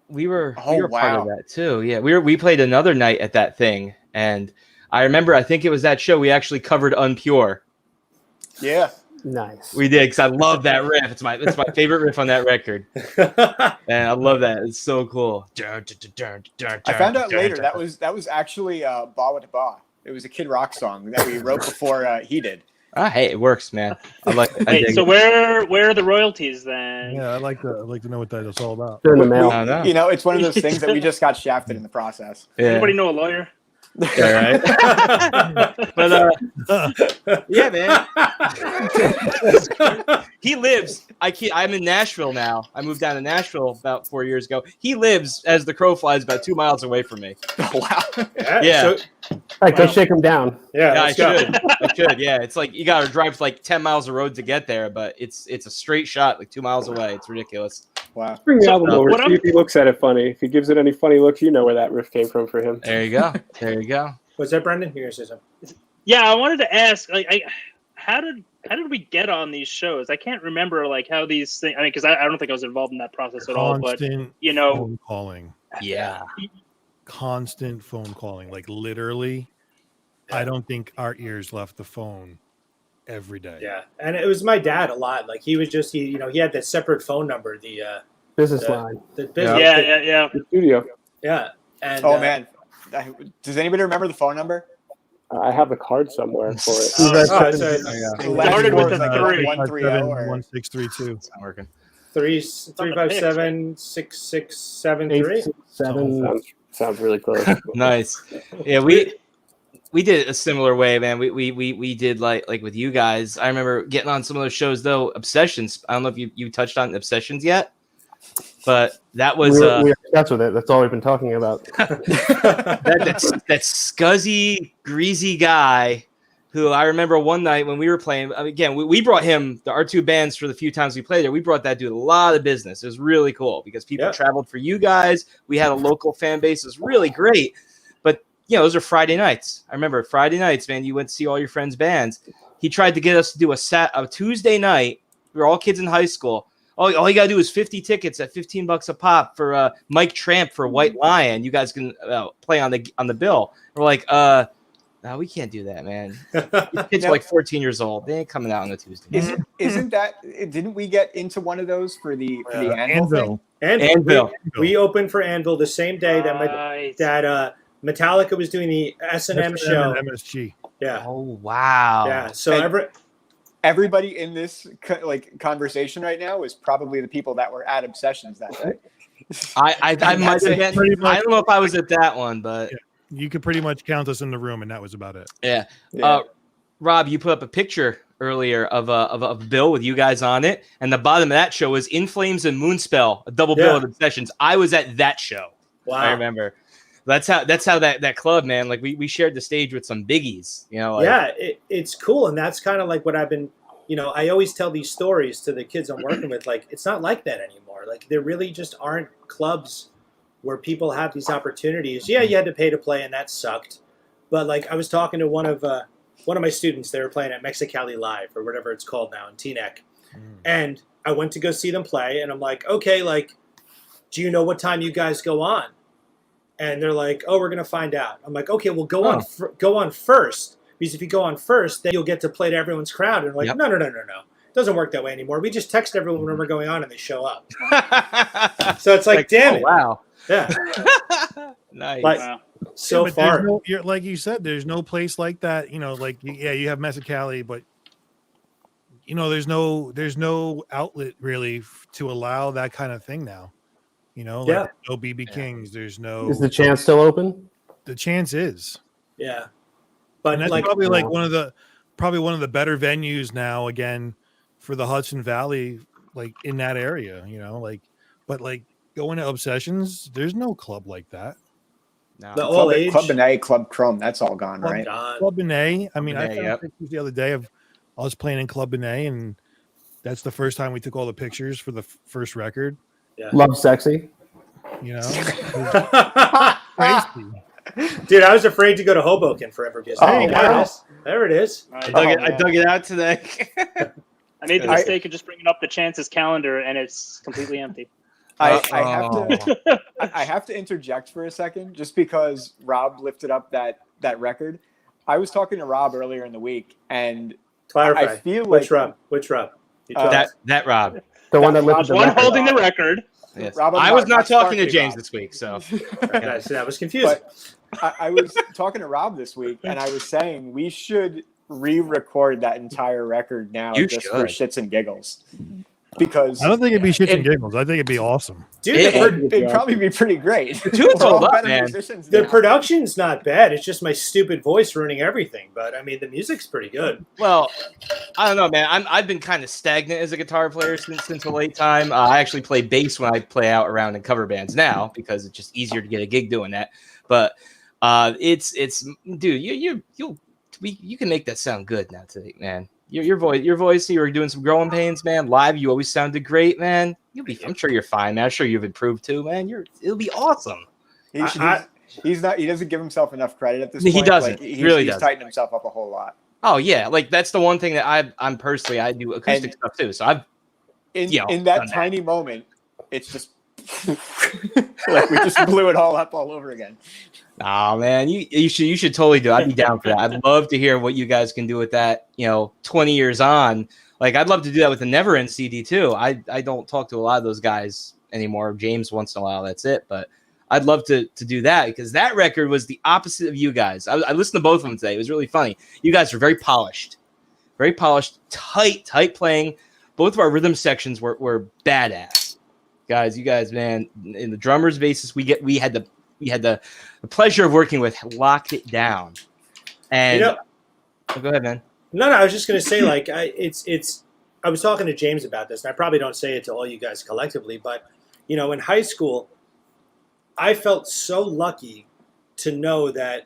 we were Oh, we were part of wow. that too. Yeah, we played another night at that thing, and I remember I think it was that show we actually covered Unpure. Yeah. Nice. We did because I love that riff. It's my favorite riff on that record, and I love that. It's so cool. I found out later that was actually Ba With Ba. It was a Kid Rock song that we wrote before he did. Ah, hey, it works, man. I like. I Wait, dig so it. where are the royalties then? Yeah, I'd like to know what that's all about. They're in the mail. I know. You know, it's one of those things that we just got shafted in the process. Yeah. Anybody know a lawyer? Yeah, right. But yeah, man. He lives. I'm in Nashville now. I moved down to Nashville about 4 years ago. He lives, as the crow flies, about 2 miles away from me. Wow. Yeah. So, All right, go shake him down. yeah, Yeah, I let's go. should. I should. Yeah, it's like you got to drive like 10 miles of road to get there, but it's a straight shot, like 2 miles away. It's ridiculous. Wow. Bring the So, album over. what See I'm- if he looks at it funny. If he gives it any funny looks, you know where that riff came from for him. There you go. There you go. What's that, Brendon? You're gonna say something. Yeah, I wanted to ask, like, how did we get on these shows? I can't remember like how these things. I mean, because I don't think I was involved in that process at all. But Constant you know, phone calling. Yeah. Constant phone calling. Like literally, I don't think our ears left the phone every day. Yeah, and it was my dad a lot. Like he was just he had that separate phone number. The Business Yeah. line. business. yeah. The studio. Yeah. And Oh, man. Does anybody remember the phone number? I have the card somewhere for it. Oh, so it's Started with a Like 3. 130 or 1632. It's not working. 357-6673. 7. Sounds really close. Nice. Yeah, we did it a similar way, man. We did like with you guys. I remember getting on some of those shows though. Obsessions. I don't know if you touched on Obsessions yet, but that was We're obsessed with it. That's all we've been talking about. that scuzzy, greasy guy who I remember one night when we were playing. Again, we brought him our 2 bands for the few times we played there. We brought that dude a lot of business. It was really cool because people traveled for you guys. We had a local fan base. It was really great. But those are Friday nights. I remember Friday nights, man. You went to see all your friends' bands. He tried to get us to do a Tuesday night. We were all kids in high school. All you gotta do is 50 tickets at $15 a pop for Mike Tramp for White Lion. You guys can play on the bill. We're like, no, we can't do that, man. These kids are like 14 years old. They ain't coming out on a Tuesday. Isn't that? Didn't we get into one of those for the Anvil thing? Anvil. We opened for Anvil the same day that Right. Metallica was doing the S&M show. MSG. Yeah. Oh wow. Yeah. So Everybody in this conversation right now is probably the people that were at Obsessions that day. I might have been. I don't know if I was at that one, but You could pretty much count us in the room, and that was about it. yeah. Yeah. Rob, you put up a picture earlier of a bill with you guys on it, and the bottom of that show was In Flames and Moonspell, a double bill of Obsessions. I was at that show. wow. I remember. That's how that club, man. Like we shared the stage with some biggies, Yeah, it's cool, and that's kind of like what I've been. I always tell these stories to the kids I'm working with. Like, it's not like that anymore. Like, there really just aren't clubs where people have these opportunities. Yeah, you had to pay to play, and that sucked. But like, I was talking to one of my students. They were playing at Mexicali Live or whatever it's called now in Teaneck, and I went to go see them play. And I'm like, okay, like, do you know what time you guys go on? And they're like, oh, we're gonna find out. I'm like, okay, well, go on first. Because if you go on first, then you'll get to play to everyone's crowd. And like, no. It doesn't work that way anymore. We just text everyone when we're going on and they show up. So it's like damn it. Wow. Yeah. Nice. But Wow. so but far. you're like you said, there's no place like that. Like you have Mexicali, but there's no outlet really to allow that kind of thing now. No BB Kings. There's no. Is the chance still open? The chance is. Yeah. But And that's like probably like one of the better venues now again for the Hudson Valley, like in that area, but like going to Obsessions, there's no club like that. No. the all age Club Benet, Club Chrome, that's all gone, right? Club Benet. I mean, I Benet, found pictures the other day of us playing in Club Benet, and that's the first time we took all the pictures for the first record. Love Sexy. Crazy. Dude, I was afraid to go to Hoboken for Ever Busy. Oh, wow. There it is. I dug it out today. I made the mistake of just bringing up the Chances calendar, and it's completely empty. I have to interject for a second, just because Rob lifted up that record. I was talking to Rob earlier in the week, and Clarify. I feel like Which Rob? You that Rob. The one that lifted Rob's the one record. holding the record. Yes. Rob, I was not talking to Sparky James Rob. this week, so that was confusing. But I was talking to Rob this week, and I was saying we should re-record that entire record now, You just should. for shits and giggles. Because I don't think it'd be shits and giggles. I think it'd be awesome. Dude, it'd probably be pretty great. tune's We're all hold up, better man. musicians the now. production's not bad. It's just my stupid voice ruining everything. But I mean, the music's pretty good. Well, I don't know, man. I've been kind of stagnant as a guitar player since a late time. I actually play bass when I play out around in cover bands now because it's just easier to get a gig doing that. But it's dude, you can make that sound good now today, man. Your voice, you were doing some growing pains, man. Live, you always sounded great, man. I'm sure you're fine, man. I'm sure you've improved too, man. It'll be awesome. He doesn't give himself enough credit at this point. He doesn't. Like, He really he's doesn't. tightened himself up a whole lot. Oh yeah, like that's the one thing that I'm personally I do acoustic stuff too. So I've In done that tiny moment, it's just like we just blew it all up all over again. Oh man, you should totally do it. I'd be down for that. I'd love to hear what you guys can do with that, 20 years on. Like I'd love to do that with the Never End CD too. I don't talk to a lot of those guys anymore. James once in a while, that's it. But I'd love to do that because that record was the opposite of you guys. I listened to both of them today. It was really funny. You guys were very polished, tight playing. Both of our rhythm sections were badass. Guys, you guys, man, in the drummers basis, we had the pleasure of working with locked it down. And go ahead, man. No, I was just gonna say, like, I was talking to James about this, and I probably don't say it to all you guys collectively, but in high school, I felt so lucky to know that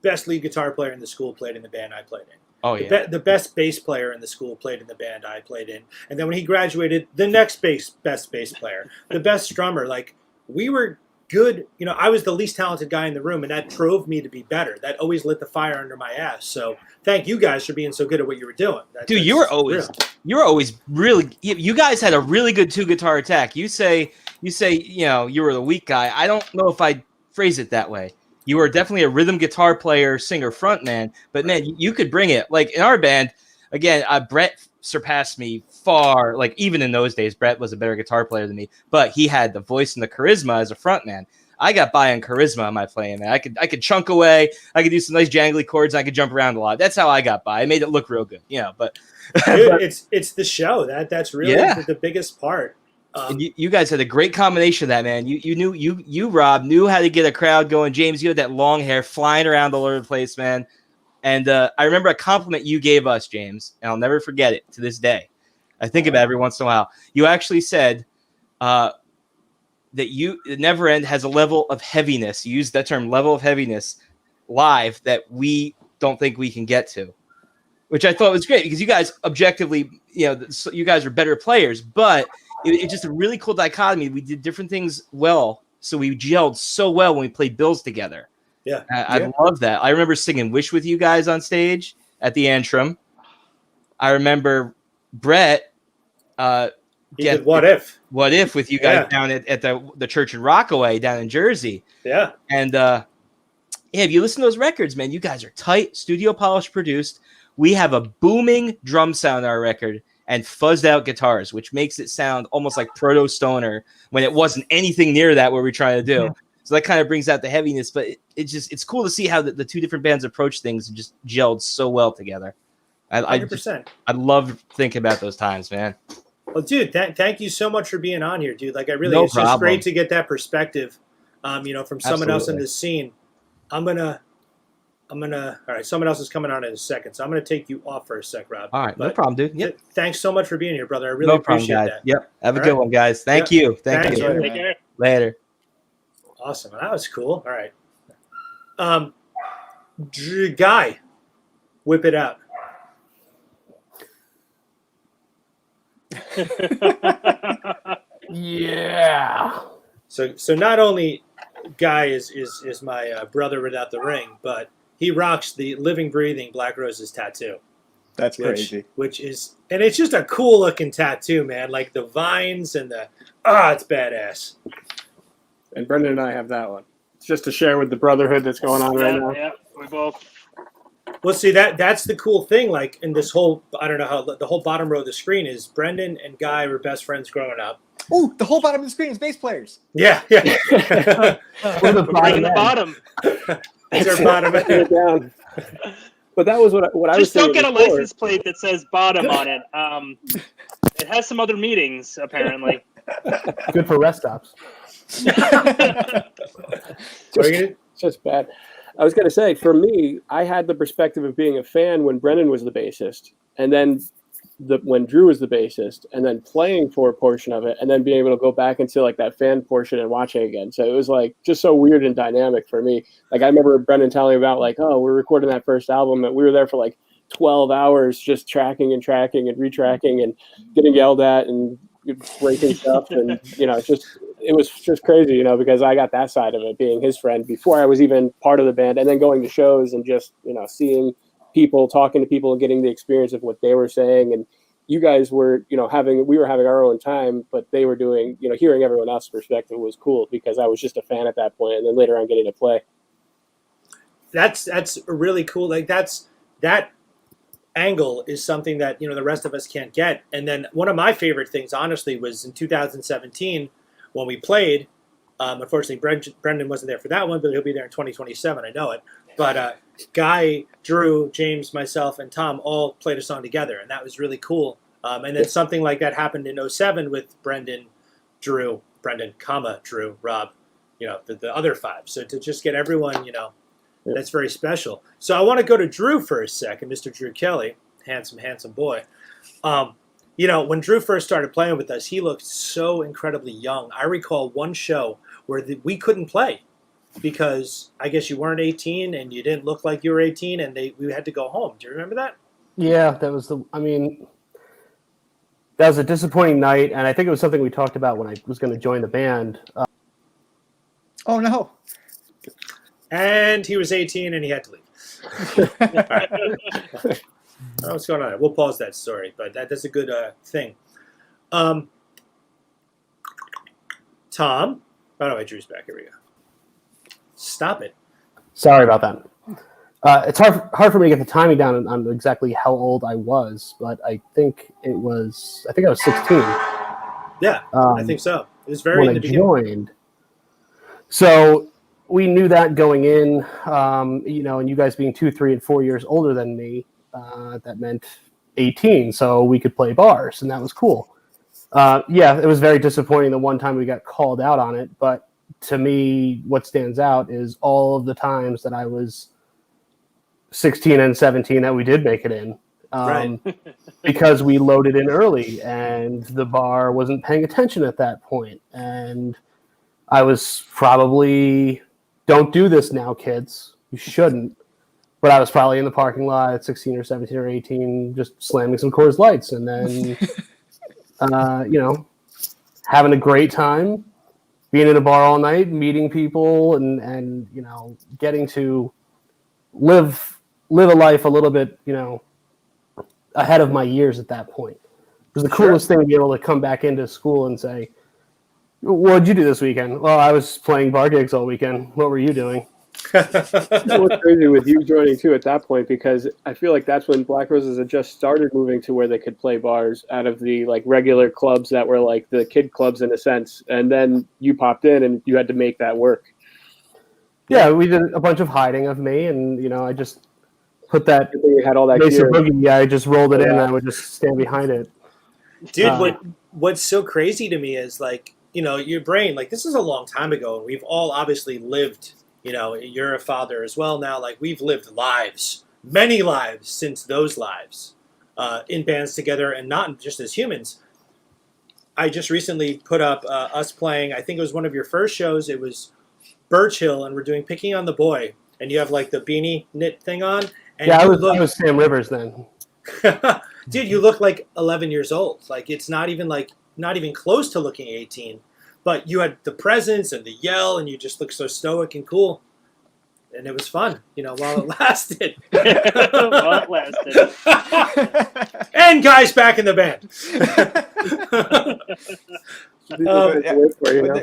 best lead guitar player in the school played in the band I played in. Oh yeah. The best bass player in the school played in the band I played in, and then when he graduated, the next best bass player, the best drummer. Like we were good. I was the least talented guy in the room, and that drove me to be better. That always lit the fire under my ass. So thank you guys for being so good at what you were doing. Dude, you were always really. You guys had a really good two guitar attack. You say you were the weak guy. I don't know if I'd phrase it that way. You were definitely a rhythm guitar player, singer, frontman. But man, you could bring it. Like in our band, again, Brett surpassed me far. Like even in those days, Brett was a better guitar player than me. But he had the voice and the charisma as a frontman. I got by on charisma on my playing, man. I could chunk away. I could do some nice jangly chords. And I could jump around a lot. That's how I got by. I made it look real good, But Dude, it's the show that's really the biggest part. You guys had a great combination of that, man. You Rob knew how to get a crowd going. James, you had that long hair flying around all over the place, man. And I remember a compliment you gave us, James, and I'll never forget it to this day. I think about it every once in a while. You actually said that Never End has a level of heaviness. You used that term, level of heaviness, live that we don't think we can get to, which I thought was great because you guys objectively, you guys are better players, but it's just a really cool dichotomy. We did different things well, so we gelled so well when we played bills together. Yeah, I love that. I remember singing "Wish" with you guys on stage at the Antrim. I remember Brett did What If with you guys down at the church in Rockaway down in Jersey. Yeah, and if you listen to those records, man, you guys are tight, studio polished, produced. We have a booming drum sound on our record and fuzzed out guitars, which makes it sound almost like proto stoner when it wasn't anything near that what we're trying to do. Yeah. So that kind of brings out the heaviness, but it's cool to see how the two different bands approach things and just gelled so well together. 100%. I love thinking about those times, man. Well, dude, thank you so much for being on here, dude. Like, it's just great to get that perspective, from someone else in this scene. I'm gonna. All right, someone else is coming on in a second, so I'm gonna take you off for a sec, Rob. All right, no problem, dude. Yep. Thanks so much for being here, brother. I really appreciate that. Yep. Have a good one, guys. Thank you. Thank you. Take care. Later. Awesome. That was cool. All right. Guy, whip it out. Yeah. So not only Guy is my brother without the ring, but he rocks the living, breathing Black RoseS tattoo. That's crazy. Which is, and it's just a cool looking tattoo, man. Like the vines and it's badass. And Brendon and I have that one. It's just to share with the brotherhood that's going on right now. Yeah, we both. Well, see, that's the cool thing. Like in this whole, I don't know how the whole bottom row of the screen is Brendon and Guy were best friends growing up. Ooh, the whole bottom of the screen is bass players. Yeah. We're the Right in the end. bottom. It's our bottom. Put it down. But that was what I was Just don't saying get a before. license plate that says bottom on it. It has some other meanings, apparently. Good for rest stops. It's just bad. I was going to say, for me, I had the perspective of being a fan when Brendon was the bassist, and then when Drew was the bassist, and then playing for a portion of it, and then being able to go back into like that fan portion and watching again. So it was like just so weird and dynamic for me. Like I remember Brendon telling me about like, oh, we're recording that first album, and we were there for like 12 hours just tracking and retracking and getting yelled at and breaking stuff, and it was just crazy, because I got that side of it, being his friend before I was even part of the band, and then going to shows and just seeing people, talking to people, and getting the experience of what they were saying. And you guys were we were having our own time, but they were doing, hearing everyone else's perspective was cool, because I was just a fan at that point, and then later on getting to play. That's really cool. Like that angle is something that the rest of us can't get. And then one of my favorite things, honestly, was in 2017 when we played. Unfortunately, Brendon wasn't there for that one, but he'll be there in 2027. I know it. But Guy, Drew, James, myself, and Tom all played a song together, and that was really cool. And then something like that happened in 07 with Brendon, Drew, Rob, the other five. So to just get everyone, that's very special. So I want to go to Drew for a second, Mr. Drew Kelly, handsome boy. When Drew first started playing with us, he looked so incredibly young. I recall one show where we couldn't play because I guess you weren't 18 and you didn't look like you were 18, and we had to go home. Do you remember that? Yeah, that was that was a disappointing night, and I think it was something we talked about when I was going to join the band. Oh no. And he was 18 and he had to leave. All right. What's going on? We'll pause that story, but that's a good thing. Tom. Oh no, Drew's back. Here we go. Stop it. Sorry about that. It's hard for me to get the timing down on exactly how old I was, but I think I was 16. Yeah, I think so. It was very in the beginning. When I joined. So we knew that going in, and you guys being 2, 3, and 4 years older than me, that meant 18, so we could play bars, and that was cool. It was very disappointing the one time we got called out on it, but to me, what stands out is all of the times that I was 16 and 17 that we did make it in. Right. Because we loaded in early, and the bar wasn't paying attention at that point, and I was probably... Don't do this now, kids. You shouldn't. But I was probably in the parking lot at 16 or 17 or 18, just slamming some Coors Lights, and then, having a great time, being in a bar all night, meeting people, and getting to live a life a little bit, ahead of my years at that point. It was the coolest thing to be able to come back into school and say, "What'd you do this weekend?" "Well, I was playing bar gigs all weekend." "What were you doing?" What's crazy with you joining too at that point, because I feel like that's when Black Roses had just started moving to where they could play bars out of the like regular clubs that were like the kid clubs in a sense, and then you popped in and you had to make that work. Yeah, we did a bunch of hiding of me, and I just put that. You had all that Mesa gear. Boogie. Yeah, I just rolled it in, and I would just stand behind it. Dude, what's so crazy to me is like, your brain, like this is a long time ago, and we've all obviously lived, you're a father as well now, like we've lived lives, many lives since those lives, in bands together, and not just as humans. I just recently put up us playing, I think it was one of your first shows, it was Birch Hill, and we're doing Picking on the Boy, and you have like the beanie knit thing on. And I was Sam Rivers then. Dude, you look like 11 years old. Like it's not even close to looking 18, but you had the presence and the yell, and you just look so stoic and cool. and it was fun, while it lasted. Well, it lasted. And guys back in the band.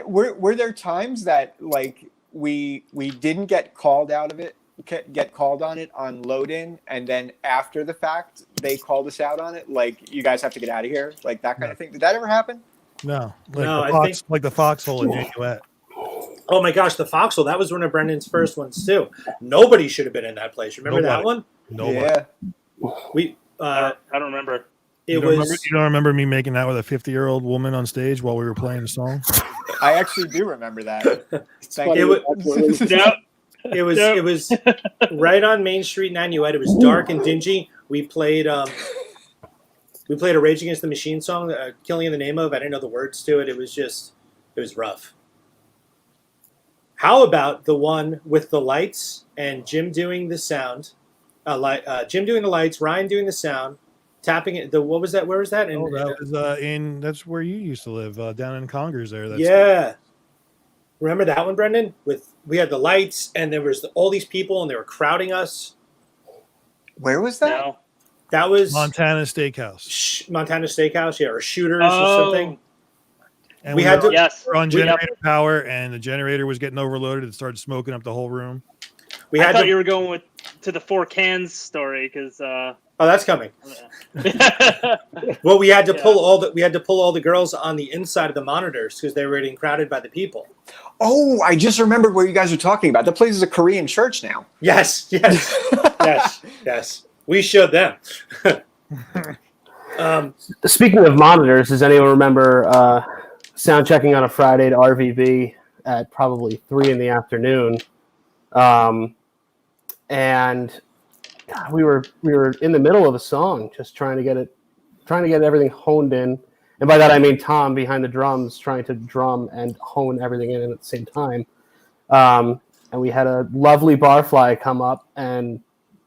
Were there times that like we didn't get called out of it, get called on it on load in, and then after the fact they called us out on it, like you guys have to get out of here, like that kind of thing? Did that ever happen? No, No, the I think- like the foxhole in Nanuet. Oh my gosh, the Foxhole, that was one of Brendon's first ones too. Nobody should have been in that place. Remember that one? Nobody. Yeah. We I don't remember. it You was don't remember me making out with a 50-year-old woman on stage while we were playing the song? I actually do remember that. Thank funny. you. it was right on Main Street, Nanuet. It was dark and dingy. We played a Rage Against the Machine song, "Killing in the Name of." I didn't know the words to it. It was rough. How about the one with the lights and Jim doing the sound? Jim doing the lights, Ryan doing the sound, tapping it. What was that? Where was that? Oh, that was that's where you used to live, down in Congers there. Yeah. Remember that one, Brendon? We had the lights and there was all these people and they were crowding us. Where was that? No. That was Montana Steakhouse. Montana Steakhouse, yeah, or Shooters Oh. or something. And We had to- Yes. we were on we- generator power, and the generator was getting overloaded. It started smoking up the whole room. We I had thought to, you were going to the 4 cans story because. oh, that's coming. Yeah. Well, we had to Yeah. pull all the girls on the inside of the monitors because they were getting crowded by the people. Oh, I just remembered what you guys are talking about. The place is a Korean church now. Yes. We showed them. Speaking of monitors, does anyone remember sound checking on a Friday at RVB at probably 3 in the afternoon? And God, we were in the middle of a song, just trying to get everything honed in. And by that I mean Tom behind the drums trying to drum and hone everything in at the same time. And we had a lovely barfly come up and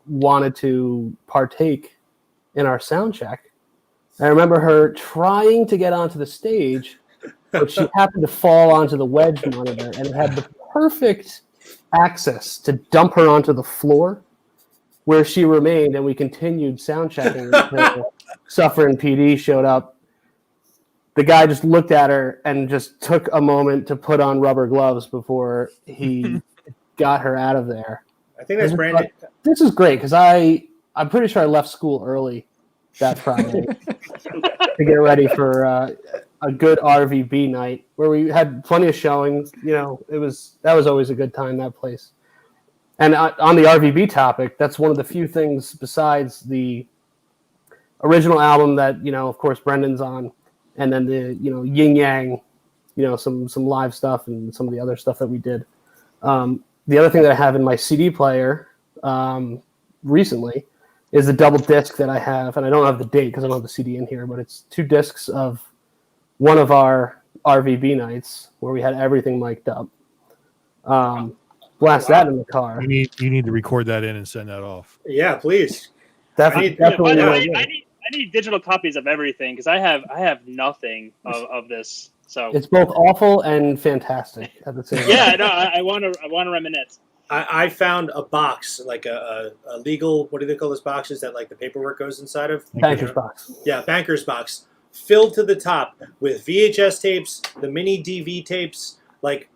wanted to partake in our sound check. I remember her trying to get onto the stage, but she happened to fall onto the wedge monitor and it had the perfect access to dump her onto the floor, where she remained, and we continued sound checking until Suffer and PD showed up. The guy just looked at her and just took a moment to put on rubber gloves before he got her out of there. I think that's Brandon. This is great because I'm pretty sure I left school early that Friday to get ready for a good RVB night where we had plenty of showings. That was always a good time, that place. And on the RVB topic, that's one of the few things besides the original album that, of course, Brendon's on, and then the, yin yang, some live stuff and some of the other stuff that we did. The other thing that I have in my CD player recently is the double disc that I have, and I don't have the date because I don't have the CD in here, but it's 2 discs of one of our RVB nights where we had everything mic'd up. Blast that in the car. You need to record that in and send that off. Yeah, please. Definitely. By the way, definitely. I need digital copies of everything because I have nothing of this. So It's both awful and fantastic at the same time. yeah, no, I want to reminisce. I found a box, like a legal, what do they call those boxes that like the paperwork goes inside of? Banker's box. Yeah, banker's box, filled to the top with VHS tapes, the mini DV tapes, like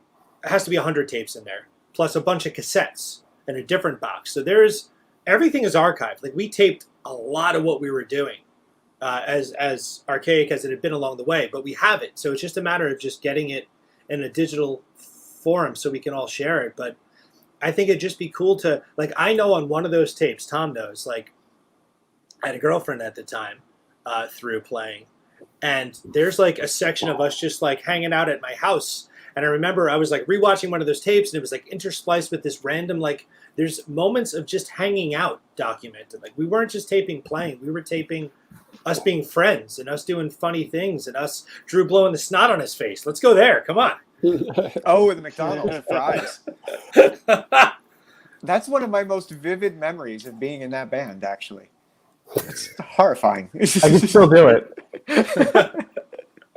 it has to be 100 tapes in there, plus a bunch of cassettes in a different box. So everything is archived. Like we taped a lot of what we were doing, as archaic as it had been along the way, but we have it. So it's just a matter of just getting it in a digital forum so we can all share it. But I think it'd just be cool to, like, I know on one of those tapes, Tom knows, like, I had a girlfriend at the time through playing, and there's like a section of us just like hanging out at my house. And I remember I was like rewatching one of those tapes, and it was like interspliced with this random, like, there's moments of just hanging out documented. Like, we weren't just taping playing, we were taping us being friends and us doing funny things and us, Drew blowing the snot on his face. Let's go there. Come on. Oh, the McDonald's fries. That's one of my most vivid memories of being in that band, actually. It's horrifying. I can still do it.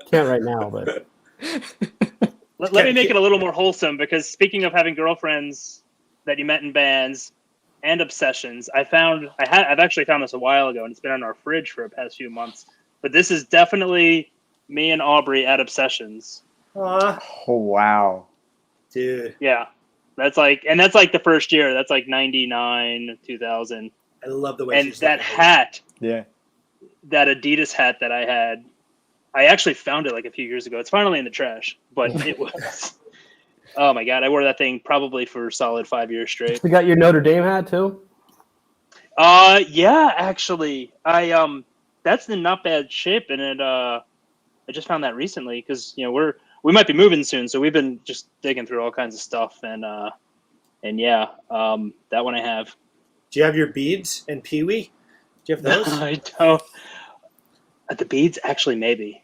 Can't right now, but Let me make it a little more wholesome because speaking of having girlfriends that you met in bands and obsessions. I've actually found this a while ago, and it's been on our fridge for the past few months. But this is definitely me and Aubrey at obsessions. Aw, Oh wow. dude, Yeah, that's like the first year. That's like 99, 2000. I love the way And she's that looking. hat, Yeah. that Adidas hat that I had, I actually found it like a few years ago. It's finally in the trash, but it was. Oh my god, I wore that thing probably for a solid 5 years straight. You got your Notre Dame hat too? Yeah, actually, that's in not bad shape, and I just found that recently because we might be moving soon, so we've been just digging through all kinds of stuff, and yeah, that one I have. Do you have your beads and Pee-wee? Do you have those? I don't. The beads, actually, maybe.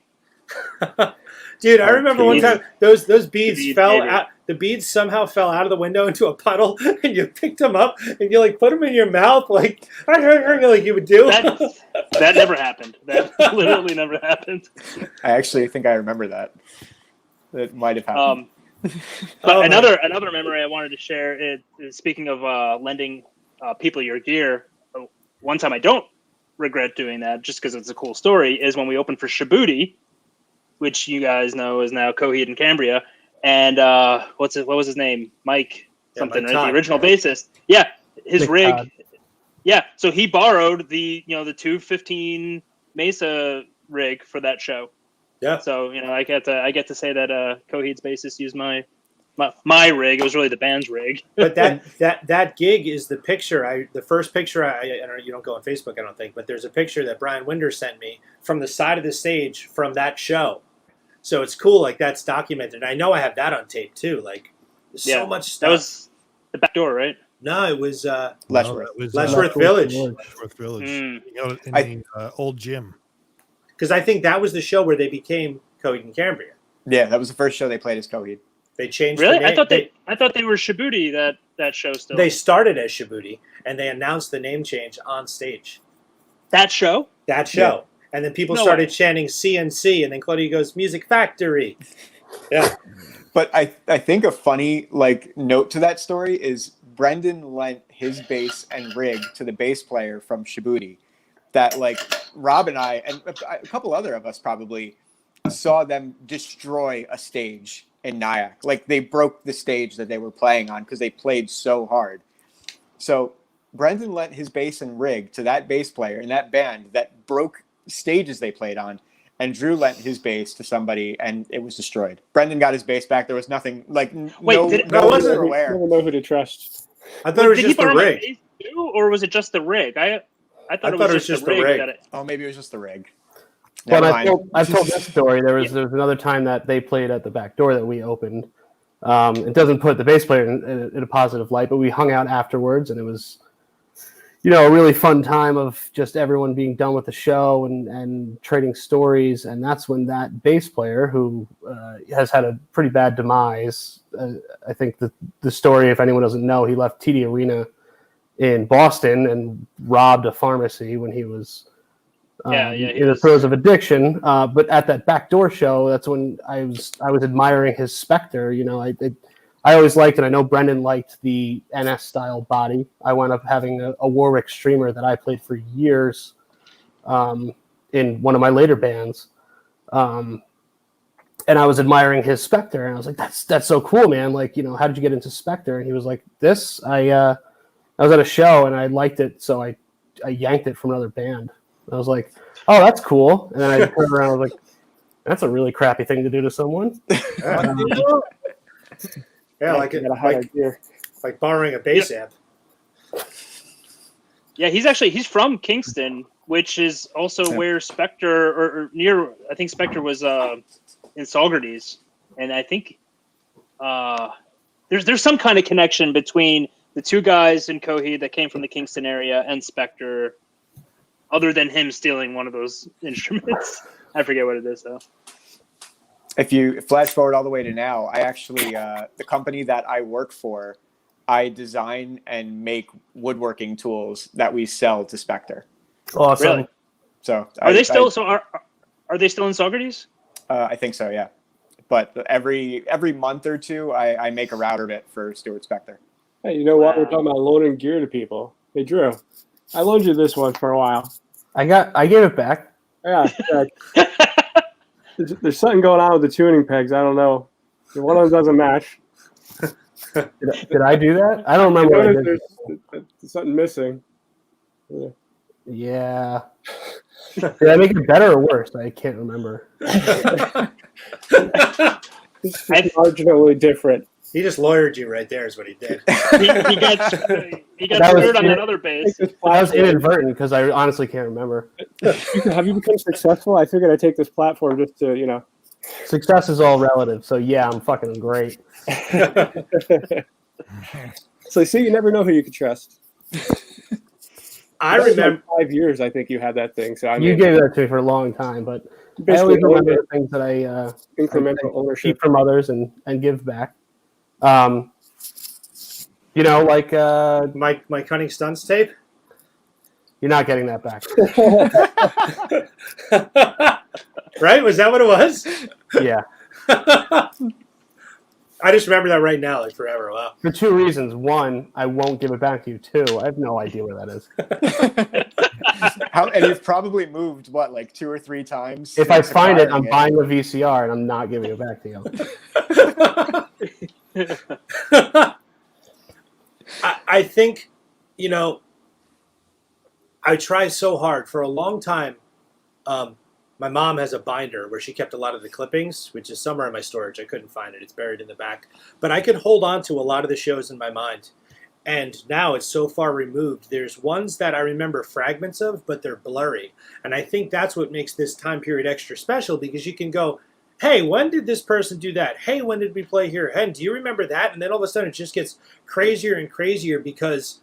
Dude, I remember one beads. time those beads Beads, fell maybe. out. The beads somehow fell out of the window into a puddle, and you picked them up and you like put them in your mouth, like you would do. That never happened. That literally never happened. I actually think I remember that. It might have happened. But another memory I wanted to share is speaking of lending people your gear. One time I don't regret doing that, just because it's a cool story, is when we opened for Shibuti, which you guys know is now Coheed and Cambria. And what was his name? Mike something, Mike right? Todd. The original bassist. Yeah, his Mike rig. Todd. Yeah, so he borrowed the 215 Mesa rig for that show. Yeah. So I get to say that Coheed's bassist used my rig. It was really the band's rig. But that gig is the picture. The first picture. I don't know, you don't go on Facebook, I don't think, but there's a picture that Brian Winder sent me from the side of the stage from that show. So it's cool, like that's documented. I know I have that on tape too. Like there's so much stuff. That was the back door, right? No, it was Leshworth. Leshworth Village. Leshworth Village. Mm. In the old gym. Because I think that was the show where they became Coheed and Cambria. Yeah, that was the first show they played as Coheed. They changed Really? the name. I thought they were Shibuti that show still. They started as Shibuti, and they announced the name change on stage. That show? That show. And then people No started way. chanting CNC, and then Claudia goes, Music Factory. Yeah. But I think a funny note to that story is Brendon lent his bass and rig to the bass player from Shibuti. That Rob and I and a couple other of us probably saw them destroy a stage in Nyack. They broke the stage that they were playing on because they played so hard. So Brendon lent his bass and rig to that bass player in that band that broke stages they played on, and Drew lent his bass to somebody and it was destroyed. Brendon got his bass back. There was nothing No, wasn't aware. Never know who to trust. I thought it was Did just he the borrow my rig. bass too, or was it just the rig? I thought it was just the rig. Oh, maybe it was just the rig. But Never I've mind. told this story. There was another time that they played at the back door that we opened. It doesn't put the bass player in a positive light, but we hung out afterwards, and it was, a really fun time of just everyone being done with the show and trading stories. And that's when that bass player, who has had a pretty bad demise, I think the story, if anyone doesn't know, he left TD Arena in Boston and robbed a pharmacy when he was in the throes of addiction. But at that backdoor show, that's when I was admiring his Spectre. I always liked, and I know Brendon liked, the NS style body. I wound up having a Warwick Streamer that I played for years in one of my later bands. And I was admiring his Spectre, and I was like, that's so cool, man. How did you get into Spectre? And he was like, I was at a show and I liked it, so I yanked it from another band. I was like, oh, that's cool. And then I turned around and I was like, that's a really crappy thing to do to someone. Yeah, like borrowing a bass amp. Yeah, he's from Kingston, which is also where Spectre or near. I think Spectre was in Saugerties, and I think there's some kind of connection between the two guys in Coheed that came from the Kingston area and Spectre, other than him stealing one of those instruments. I forget what it is though. If you flash forward all the way to now, I actually, the company that I work for, I design and make woodworking tools that we sell to Spectre. Awesome. Really? So Are they still are they still in Saugerties? I think so, yeah. But every month or two, I make a router bit for Stuart Spectre. Hey, you know what? Wow. We're talking about loaning gear to people. Hey, Drew, I loaned you this one for a while. I gave it back. Yeah. There's something going on with the tuning pegs. I don't know. One of them doesn't match. Did I do that? I don't I remember what I noticed did. there's something missing. Yeah. Did I make it better or worse? I can't remember. It's just marginally different. He just lawyered you right there, is what he did. he got That was screwed on it. that other bass. That was inadvertent because I honestly can't remember. Have you become successful? I figured I'd take this platform just to, Success is all relative. So yeah, I'm fucking great. So see, you never know who you can trust. I That was remember. like 5 years. I think you had that thing. So I You mean, gave that to me for a long time, but I basically always remember owned the things that I incremental ownership. keep from others and give back. Like My Cunning Stunts tape. you're not getting that back. Right? Was that what it was? Yeah, I just remember that right now, like forever. Wow. for two reasons. One, I won't give it back to you. Two, I have no idea where that is. And you've probably moved like 2 or 3 times. If I since find it, I'm acquiring buying a VCR and I'm not giving it back to you. I think, I try so hard for a long time. My mom has a binder where she kept a lot of the clippings, which is somewhere in my storage. I couldn't find it. It's buried in the back. But I could hold on to a lot of the shows in my mind. And now it's so far removed. There's ones that I remember fragments of, but they're blurry. And I think that's what makes this time period extra special, because you can go, hey, when did this person do that? Hey, when did we play here? Hey, do you remember that? And then all of a sudden it just gets crazier and crazier because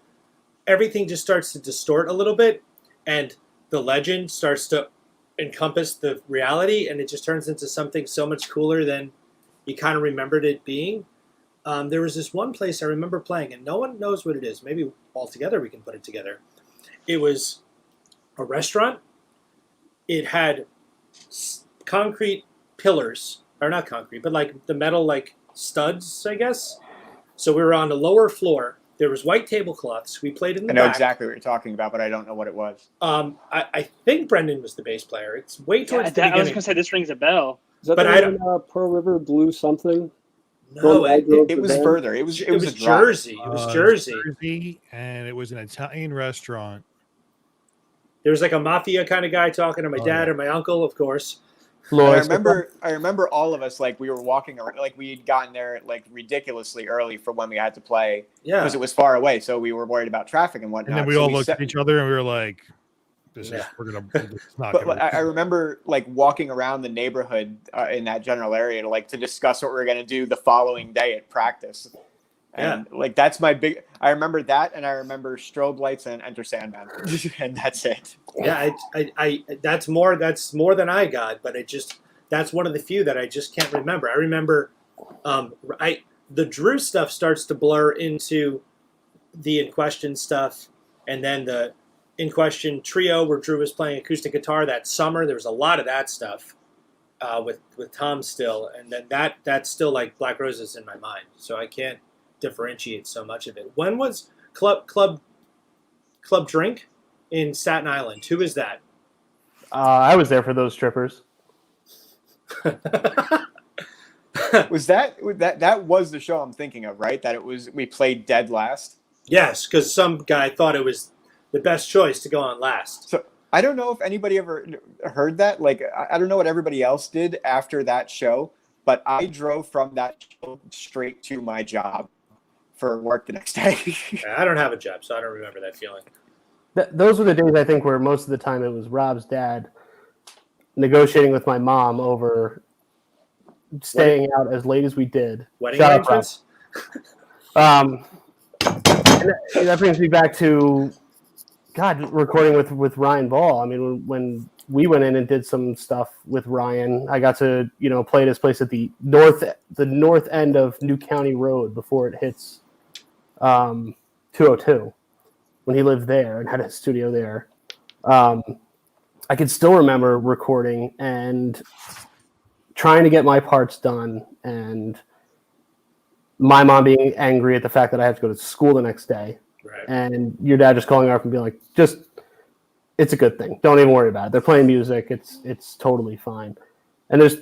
everything just starts to distort a little bit, and the legend starts to encompass the reality, and it just turns into something so much cooler than you kind of remembered it being. There was this one place I remember playing, and no one knows what it is. Maybe all together we can put it together. It was a restaurant. It had concrete pillars, or not concrete, but like the metal like studs, I guess. So we were on the lower floor. There was white tablecloths. We played in the I know back. exactly what you're talking about, but I don't know what it was. I think Brendon was the bass player. It's way towards the I was beginning. going to say, this rings a bell. Is that But the I one in Pearl River Blue something? No, It was further. It was it was a drive. Jersey. It was Jersey. Jersey, and it was an Italian restaurant. There was like a mafia kind of guy talking to my Oh, dad yeah. or my uncle, of course. And I remember all of us, like, we were walking around, like, we had gotten there like ridiculously early for when we had to play Yeah. because it was far away, so we were worried about traffic and whatnot. And then we So all looked sat- at each other and we were like, "This is Yeah. it's not." But gonna I remember like walking around the neighborhood in that general area to discuss what we were going to do the following day at practice. And like that's my big. I remember that, and I remember strobe lights and Enter Sandman, and that's it. Yeah, I that's more than I got, but that's one of the few that I just can't remember. I remember the Drew stuff starts to blur into the In Question stuff, and then the In Question trio where Drew was playing acoustic guitar that summer. There was a lot of that stuff with Tom still, and then that's still like Black Roses in my mind. So I can't differentiate so much of it. When was Club Drink in Staten Island? Who is that? I was there for those strippers. Was that was the show I'm thinking of, right? That we played dead last. Yes, because some guy thought it was the best choice to go on last. So I don't know if anybody ever heard that. Like, I don't know what everybody else did after that show, but I drove from that show straight to my job for work the next day. I don't have a job, so I don't remember that feeling. Those were the days, I think, where most of the time it was Rob's dad negotiating with my mom over staying out as late as we did. Wedding Shout out, Rob. arrangements? And that brings me back to recording with Ryan Ball. I mean, when we went in and did some stuff with Ryan, I got to play at his place at the north end of New County Road before it hits 202, when he lived there and had a studio there. I can still remember recording and trying to get my parts done and my mom being angry at the fact that I have to go to school the next day, Right. and your dad just calling her up and being like, just, it's a good thing. Don't even worry about it. They're playing music. It's totally fine. And there's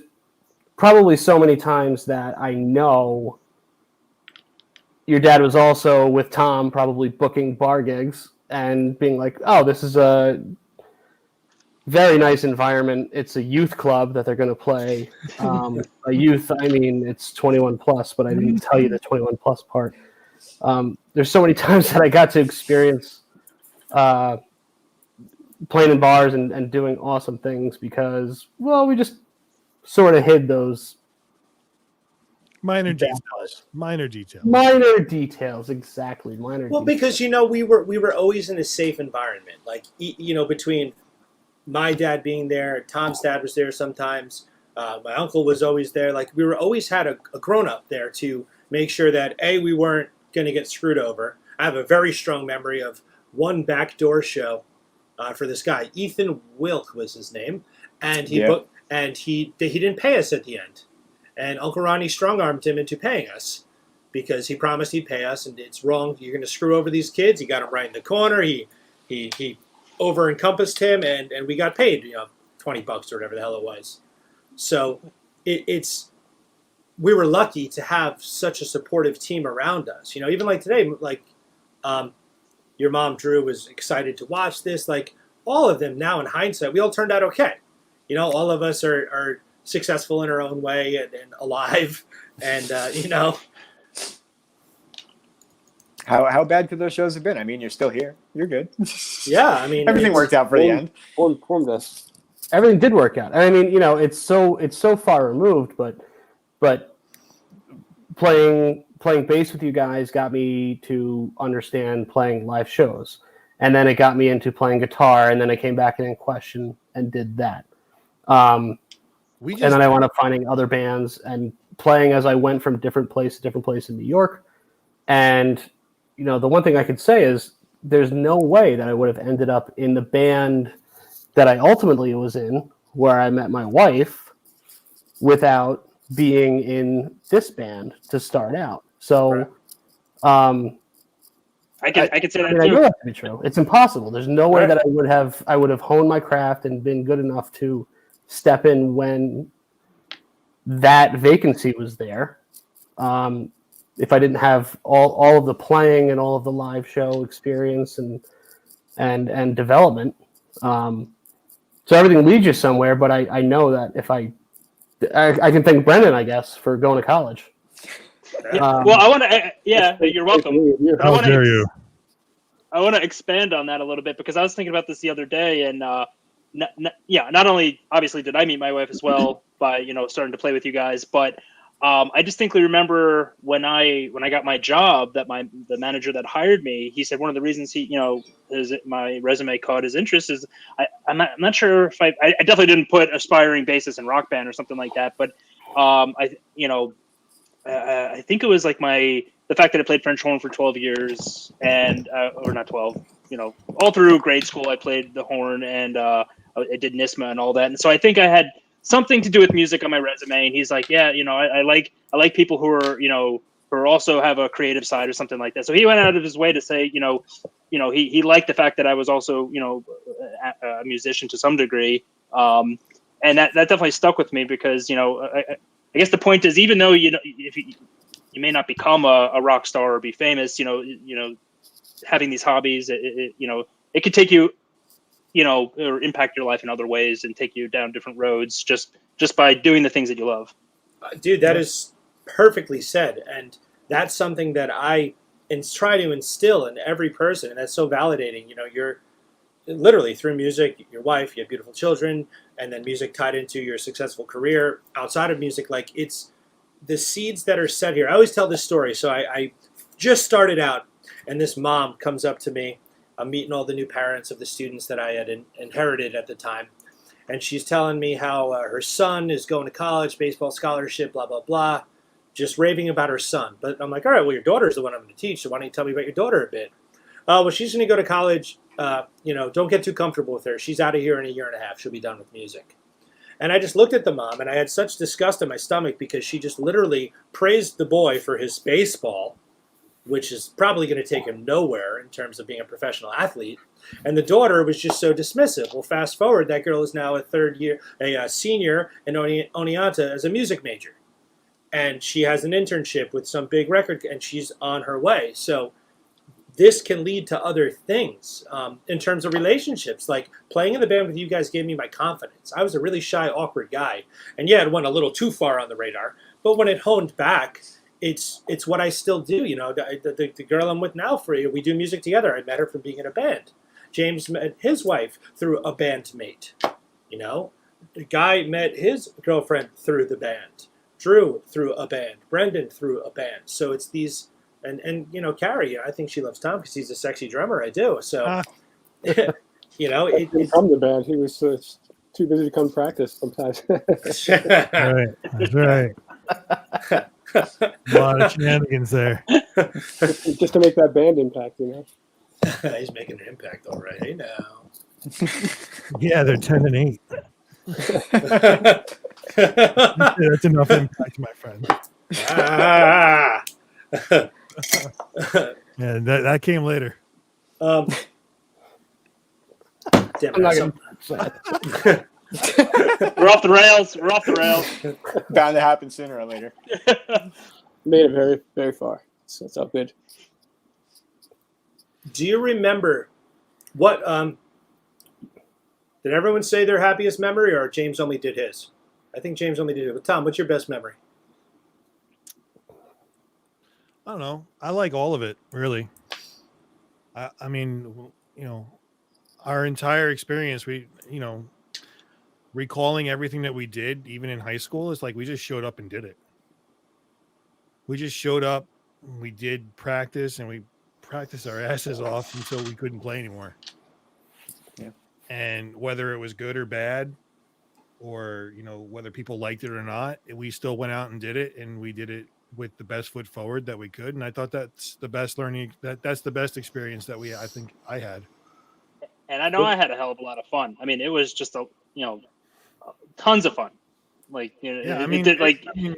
probably so many times that I know your dad was also with Tom, probably booking bar gigs and being like, oh, this is a very nice environment. It's a youth club that they're going to play. A youth, I mean, it's 21 plus, but I didn't tell you the 21 plus part. There's so many times that I got to experience playing in bars and doing awesome things because, well, we just sort of hid those Minor bad details. Minor details. minor details. Exactly. Minor Well, details. because we were always in a safe environment. Like between my dad being there, Tom's dad was there sometimes. My uncle was always there. Like we were always had a grown up there to make sure that we weren't going to get screwed over. I have a very strong memory of one backdoor show for this guy. Ethan Wilk was his name, and he booked, and he didn't pay us at the end. And Uncle Ronnie strong-armed him into paying us because he promised he'd pay us, and it's wrong. You're going to screw over these kids. He got him right in the corner. He over-encompassed him, and we got paid, $20 or whatever the hell it was. So we were lucky to have such a supportive team around us. Even like today, like your mom, Drew, was excited to watch this. Like all of them now in hindsight, we all turned out okay. All of us are successful in our own way and alive, and How bad could those shows have been? I mean, you're still here. You're good. Yeah, I mean everything worked out for the end. Informed us. Everything did work out. I mean, it's so far removed, but playing bass with you guys got me to understand playing live shows, and then it got me into playing guitar, and then I came back in question and did that. And then I wound up finding other bands and playing as I went from different place to different place in New York. And, the one thing I could say is there's no way that I would have ended up in the band that I ultimately was in, where I met my wife, without being in this band to start out. So, I could say that I know too. that to be true. It's impossible. There's no way that I would have honed my craft and been good enough to step in when that vacancy was there. If I didn't have all of the playing and all of the live show experience and development. So everything leads you somewhere, but I know that if I can thank Brendon, I guess, for going to college. Well, I want to. You're welcome. How dare you? I want to expand on that a little bit because I was thinking about this the other day, and not only obviously did I meet my wife as well by starting to play with you guys, but I distinctly remember when I got my job that the manager that hired me, he said one of the reasons my resume caught his interest is I'm not sure if I definitely didn't put aspiring bassist in rock band or something like that, but I think it was like the fact that I played French horn for 12 years and or not 12, all through grade school I played the horn and I did NISMA and all that, and so I think I had something to do with music on my resume. And he's like, I like people who are who also have a creative side or something like that. So he went out of his way to say he liked the fact that I was also a musician to some degree, and that definitely stuck with me because I guess the point is, even though if you may not become a rock star or be famous, having these hobbies, it could take you or impact your life in other ways and take you down different roads just by doing the things that you love. Dude, that is perfectly said, and that's something that I try to instill in every person, and that's so validating. You're literally through music, your wife, you have beautiful children, and then music tied into your successful career outside of music. Like it's the seeds that are set here. I always tell this story. So I just started out, and this mom comes up to me. I'm meeting all the new parents of the students that I had inherited at the time. And she's telling me how her son is going to college, baseball scholarship, blah, blah, blah, just raving about her son. But I'm like, all right, well, your daughter's the one I'm going to teach, so why don't you tell me about your daughter a bit? Well, she's going to go to college. Don't get too comfortable with her. She's out of here in a year and a half. She'll be done with music. And I just looked at the mom, and I had such disgust in my stomach because she just literally praised the boy for his baseball, which is probably going to take him nowhere in terms of being a professional athlete. And the daughter was just so dismissive. Well, fast forward, that girl is now a senior in Oneonta as a music major. And she has an internship with some big record, and she's on her way. So this can lead to other things in terms of relationships. Like playing in the band with you guys gave me my confidence. I was a really shy, awkward guy. And yeah, it went a little too far on the radar. But when it honed back, it's what I still do. You know, the girl I'm with now, we do music together. I met her from being in a band. James met his wife through a bandmate. You know, the guy met his girlfriend through the band. Drew through a band. Brendon through a band. So it's these, and you know, Carrie, I think she loves Tom because he's a sexy drummer. I do. So, you know, He didn't come to the band. He was too busy to come practice sometimes. That's right. A lot of shenanigans there. Just to make that band impact, you know. He's making an impact already now. Yeah, they're 10 and 8. That's enough impact, my friend. Yeah, that came later. Damn I'm not it. gonna. We're off the rails. We're off the rails. Bound to happen sooner or later. Made it very, very far. So it's all good. Do you remember what? Did everyone say their happiest memory, or James only did his? I think James only did it. But Tom, what's your best memory? I don't know. I like all of it, really. I mean, you know, our entire experience, recalling everything that we did, even in high school, is like we just showed up and did it. We just showed up, we did practice, and we practiced our asses off until we couldn't play anymore. Yeah. And whether it was good or bad, or, you know, whether people liked it or not, we still went out and did it, and we did it with the best foot forward that we could. And I thought that's the best learning, that's the best experience that I think I had. And I know I had a hell of a lot of fun. I mean, it was just tons of fun. Like, you know, Yeah,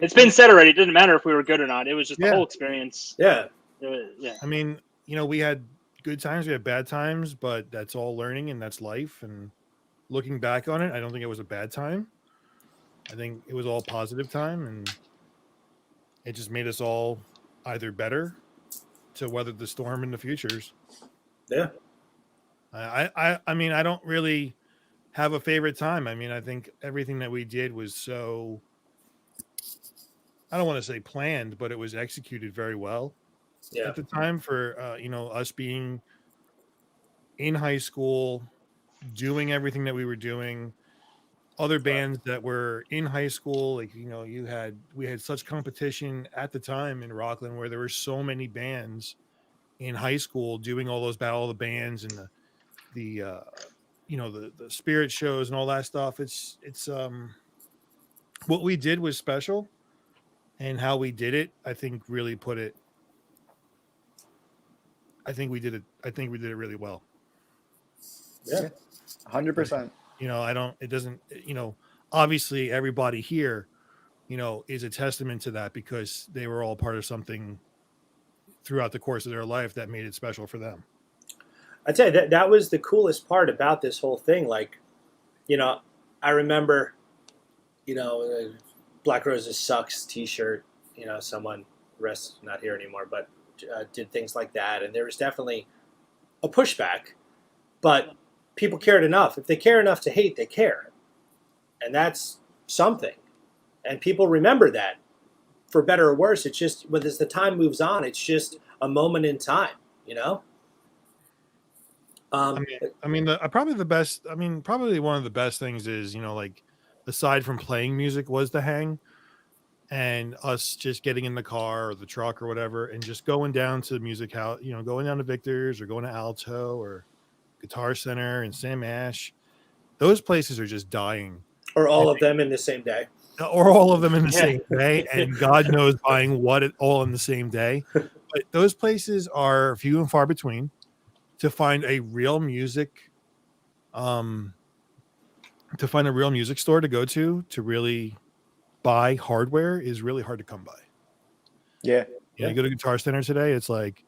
it's been said already. It didn't matter if we were good or not. It was just the whole experience. Yeah. Yeah. I mean, you know, we had good times, we had bad times, but that's all learning and that's life. And looking back on it, I don't think it was a bad time. I think it was all positive time, and it just made us all either better to weather the storm in the futures. Yeah. I mean, I don't really have a favorite time. I mean, I think everything that we did was so, I don't want to say planned, but it was executed very well at the time for, you know, us being in high school, doing everything that we were doing. Other bands that were in high school, like, you know, we had such competition at the time in Rockland where there were so many bands in high school doing all those battle of the bands and the you know, the spirit shows and all that stuff. It's what we did was special, and how we did it, I think really put it. I think we did it really well. Yeah. 100%. You know, it doesn't, you know, obviously everybody here, you know, is a testament to that because they were all part of something throughout the course of their life that made it special for them. I tell you, that was the coolest part about this whole thing. Like, you know, I remember, you know, Black RoseS Sucks t-shirt, you know, someone, rest not here anymore, but did things like that. And there was definitely a pushback, but people cared enough. If they care enough to hate, they care. And that's something. And people remember that, for better or worse. It's just, as the time moves on, it's just a moment in time, you know? Probably one of the best things is, you know, like, aside from playing music, was the hang and us just getting in the car or the truck or whatever and just going down to music house, you know, going down to Victor's or going to Alto or Guitar Center and Sam Ash. Those places are just dying. Or all of them in the same day. Or all of them in the same day. And God knows buying what all in the same day. But those places are few and far between. To find a real music to find a real music store to go to really buy hardware is really hard to come by. Yeah. You go to Guitar Center today, it's like,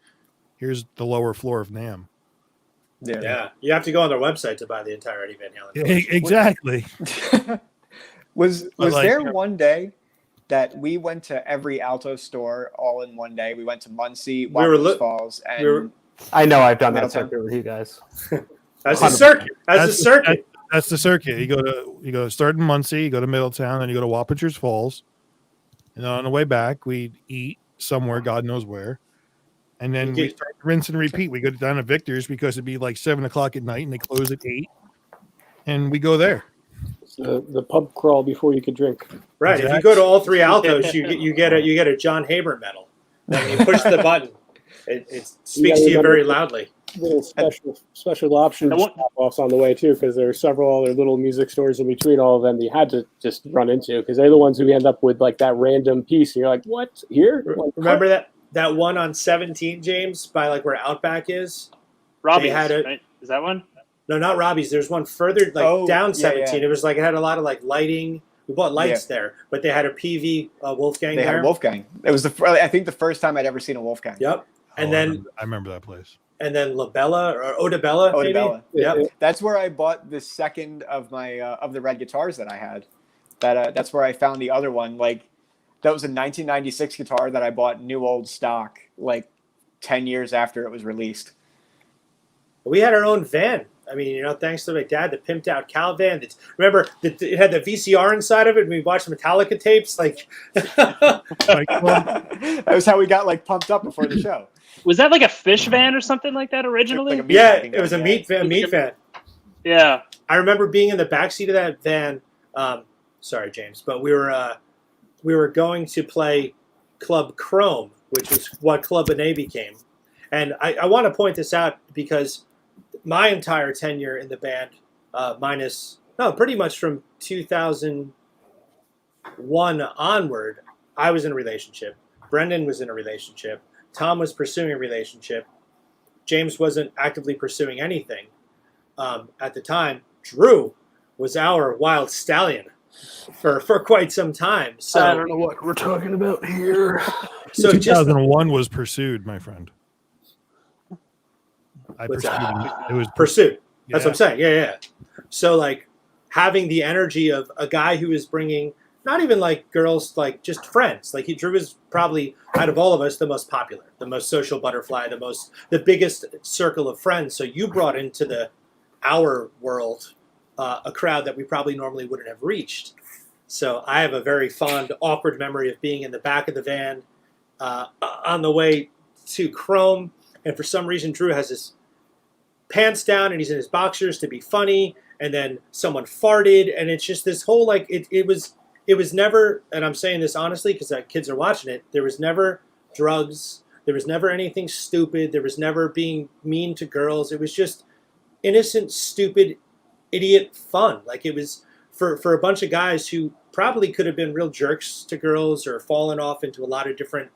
here's the lower floor of Namm. Yeah, you have to go on their website to buy the entire Eddie Van Halen collection. Exactly. was like- there one day that we went to every Alto store all in one day? We went to Muncie, Watkins Falls, and I know I've done that Middletown. circuit with you guys. That's a circuit. That's a circuit. That's the circuit. You go start in Muncie, you go to Middletown, then you go to Wappingers Falls, and then on the way back we'd eat somewhere, God knows where, and then we start to rinse and repeat. We go down to Victor's because it'd be like 7:00 at night, and they close at 8, and we go there. The pub crawl before you could drink. Right. Exactly. If you go to all three Altos, you get a John Haber medal. When you push the button, it speaks to you very loudly. Little special option stop-offs on the way too, because there are several other little music stores in between all of them that you had to just run into, because they're the ones who end up with like that random piece, and you're like, "What here?" Like, remember that one on 17, James, by like where Outback is? Robbie's, right? Is that one? No, not Robbie's. There's one further down 17. Yeah. It was like it had a lot of like lighting. We bought lights there, but they had a PV Wolfgang. They there. had a Wolfgang. It was I think the first time I'd ever seen a Wolfgang. Yep. And then I remember that place. And then Labella or Odabella. Odabella. Yep. That's where I bought the second of my of the red guitars that I had. That's where I found the other one. Like that was a 1996 guitar that I bought new old stock like 10 years after it was released. We had our own van. I mean, thanks to my dad, the pimped out Cal van. Remember, it had the VCR inside of it, and we watched Metallica tapes. Like, that was how we got like pumped up before the show. Was that like a fish van or something like that originally? Like it was a meat van. Yeah. I remember being in the backseat of that van. Sorry, James, but we were going to play Club Chrome, which was what Club Benet became. And I want to point this out because my entire tenure in the band, pretty much from 2001 onward, I was in a relationship. Brendon was in a relationship. Tom was pursuing a relationship. James wasn't actively pursuing anything at the time. Drew was our wild stallion for quite some time. So I don't know what we're talking about here. So 2001 was Pursued, my friend. I pursued him. It was Pursued. That's what I'm saying. Yeah. So like having the energy of a guy who is bringing not even like girls, like just friends. Like Drew was probably out of all of us the most popular, the most social butterfly, the biggest circle of friends. So you brought into our world a crowd that we probably normally wouldn't have reached. So I have a very fond, awkward memory of being in the back of the van on the way to Chrome, and for some reason Drew has his pants down and he's in his boxers to be funny, and then someone farted, and it's just this whole like it was never, and I'm saying this honestly because kids are watching it, there was never drugs, there was never anything stupid, there was never being mean to girls. It was just innocent, stupid, idiot fun. Like it was for a bunch of guys who probably could have been real jerks to girls or fallen off into a lot of different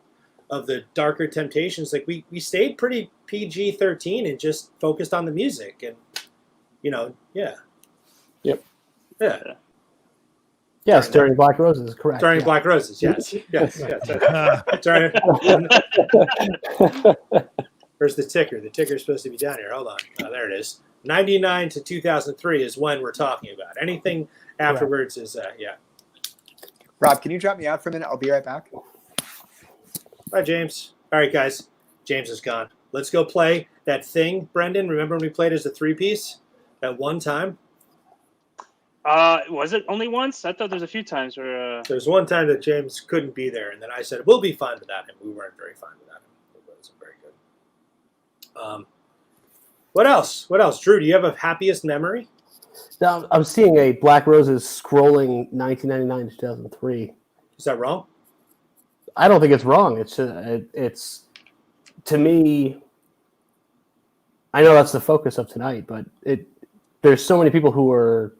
of the darker temptations. Like we stayed pretty PG-13 and just focused on the music, and yeah. Yep. Yeah. Yes, during Black Roses, correct. During Black Roses, yes. Yes. During, where's the ticker? The ticker's supposed to be down here. Hold on. Oh, there it is. 99 to 2003 is when we're talking about. Anything afterwards is, yeah. Rob, can you drop me out for a minute? I'll be right back. Bye, James. All right, guys. James is gone. Let's go play that thing, Brendon. Remember when we played as a three-piece at one time? Was it only once? I thought there was a few times where... There was one time that James couldn't be there, and then I said, we'll be fine without him. We weren't very fine without him. It wasn't very good. What else? Drew, do you have a happiest memory? Now, I'm seeing a Black Roses scrolling 1999 to 2003. Is that wrong? I don't think it's wrong. It's to me, I know that's the focus of tonight, but there's so many people who are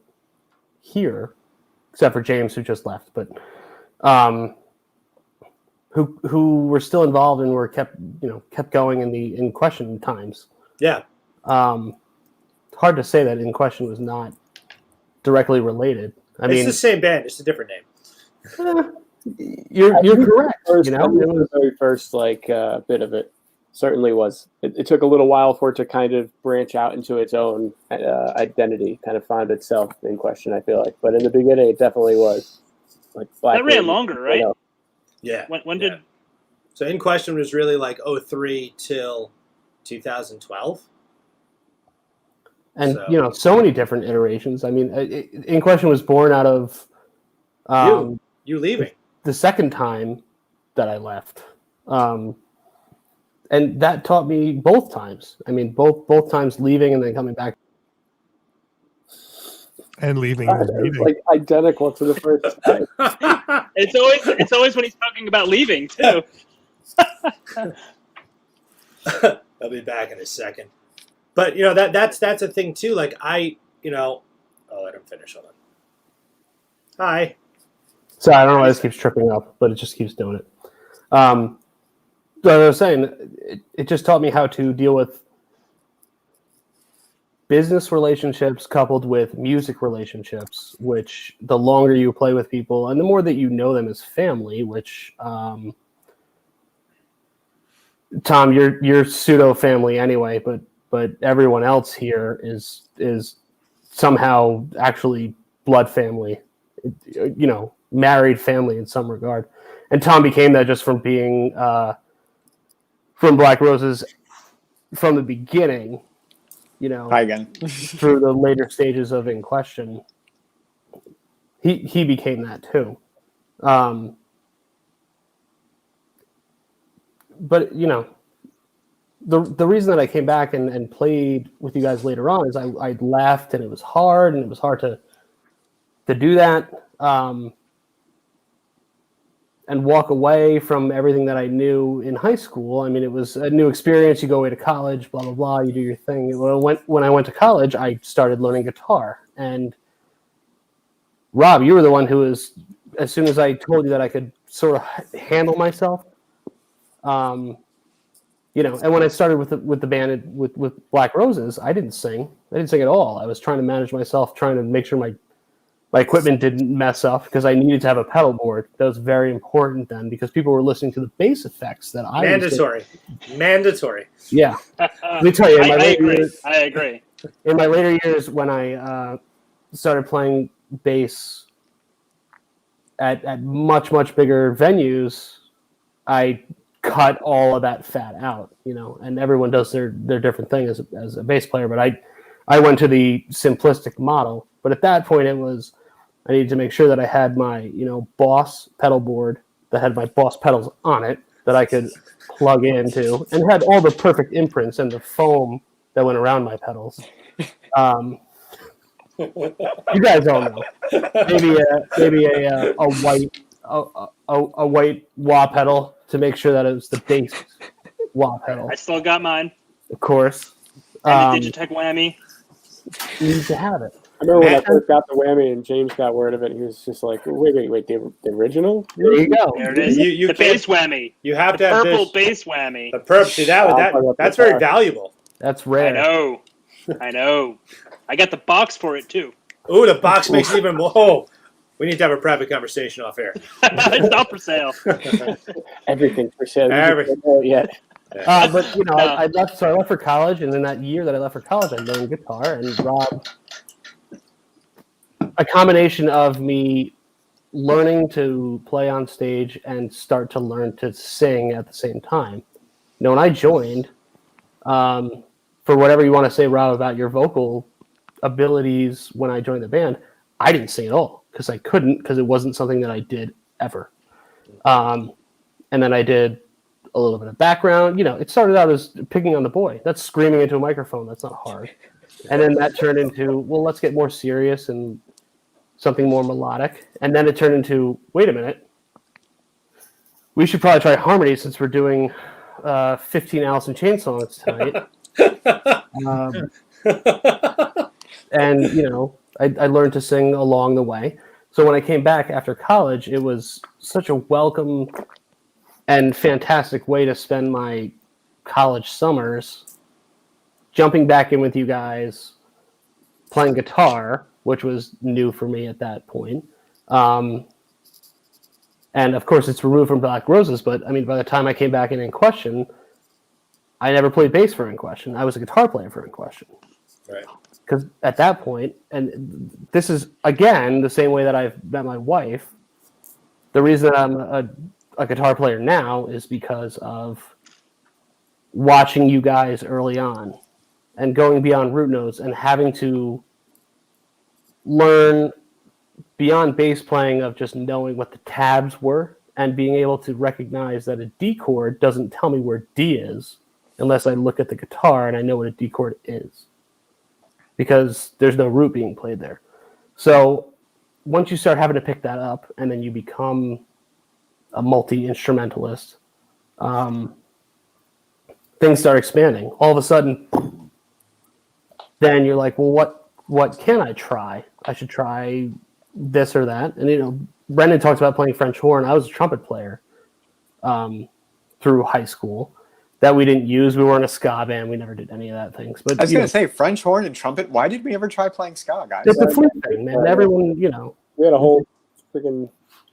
here, except for James who just left, but who were still involved and were kept going in question times. Yeah. Hard to say that In Question was not directly related. I It's mean, the same band, just a different name. you're correct. First, You know, it was the very first bit of it. Certainly was. It took a little while for it to kind of branch out into its own identity, kind of find itself in question. I feel like, but in the beginning, it definitely was like Black. That ran longer, right? Yeah. When yeah. did? So In Question was really like 03 till 2012. and So- you know, so many different iterations. I mean, In Question was born out of You leaving. the second time that I left. And that taught me both times. I mean, both times leaving and then coming back. And leaving. God, it was like identical to the first time. It's always when he's talking about leaving too. I'll be back in a second. But you know that's a thing too. Like I'll let him finish. Hold on. Hi. So I don't know why this keeps tripping up, but it just keeps doing it. So I was saying, it just taught me how to deal with business relationships coupled with music relationships, which the longer you play with people and the more that you know them as family, which Tom, you're pseudo family anyway, but everyone else here is somehow actually blood family, you know, married family in some regard. And Tom became that just from being from Black RoseS from the beginning, you know. Hi again. Through the later stages of In Question, he became that too. But you know, the reason that I came back and played with you guys later on is I left and it was hard to do that. And walk away from everything that I knew in high school. I mean, it was a new experience. You go away to college, blah, blah, blah. You do your thing. When I went to college, I started learning guitar. And Rob, you were the one who was, as soon as I told you that I could sort of handle myself, you know, and when I started with the band, with BLacK RoseS, I didn't sing. I didn't sing at all. I was trying to manage myself, trying to make sure my equipment didn't mess up because I needed to have a pedal board. That was very important then because people were listening to the bass effects that I Mandatory. Yeah. Let me tell you, I agree. In my later years, when I started playing bass at much, much bigger venues, I cut all of that fat out, you know, and everyone does their different thing as a bass player, but I went to the simplistic model. But at that point, it was I needed to make sure that I had my, you know, Boss pedal board that had my Boss pedals on it that I could plug into and had all the perfect imprints and the foam that went around my pedals. You guys all know. Maybe a white wah pedal to make sure that it was the bass wah pedal. I still got mine. Of course. And the Digitech whammy. You need to have it. I remember when I first got the whammy and James got word of it, he was just like, wait, the original? There you go. There it is. You the bass whammy. You have the to have purple this, bass whammy. The purple. See that's very valuable. That's rare. I know. I got the box for it too. Ooh, the box makes it even more. Oh, we need to have a private conversation off air. It's not for sale. Everything's for sale. Everything. Yeah. But you know, I left for college, and in that year that I left for college, I learned guitar. And Rob, a combination of me learning to play on stage and start to learn to sing at the same time. You know, when I joined, for whatever you want to say, Rob, about your vocal abilities when I joined the band, I didn't sing at all because I couldn't, because it wasn't something that I did ever. And then I did a little bit of background. You know, it started out as picking on the boy. That's screaming into a microphone. That's not hard. And then that turned into, well, let's get more serious and something more melodic. And then it turned into, wait a minute, we should probably try harmony since we're doing 15 Alice in Chains songs tonight. And, you know, I learned to sing along the way. So when I came back after college, it was such a welcome and fantastic way to spend my college summers, jumping back in with you guys, playing guitar, which was new for me at that point. And of course, it's removed from Black Roses. But I mean, by the time I came back in Question, I never played bass for In Question. I was a guitar player for In Question. Right. Because at that point, and this is again the same way that I've met my wife. The reason I'm a guitar player now is because of watching you guys early on and going beyond root notes and having to learn beyond bass playing of just knowing what the tabs were and being able to recognize that a D chord doesn't tell me where D is unless I look at the guitar and I know what a D chord is, because there's no root being played there. So once you start having to pick that up and then you become a multi-instrumentalist, things start expanding. All of a sudden, then you're like, well, what can I try? I should try this or that. And, Brendon talks about playing French horn. I was a trumpet player through high school that we didn't use. We weren't a ska band. We never did any of that things. But I was going to say, French horn and trumpet, why did we ever try playing ska, guys? it's a flute thing, man. Everyone, We had a whole freaking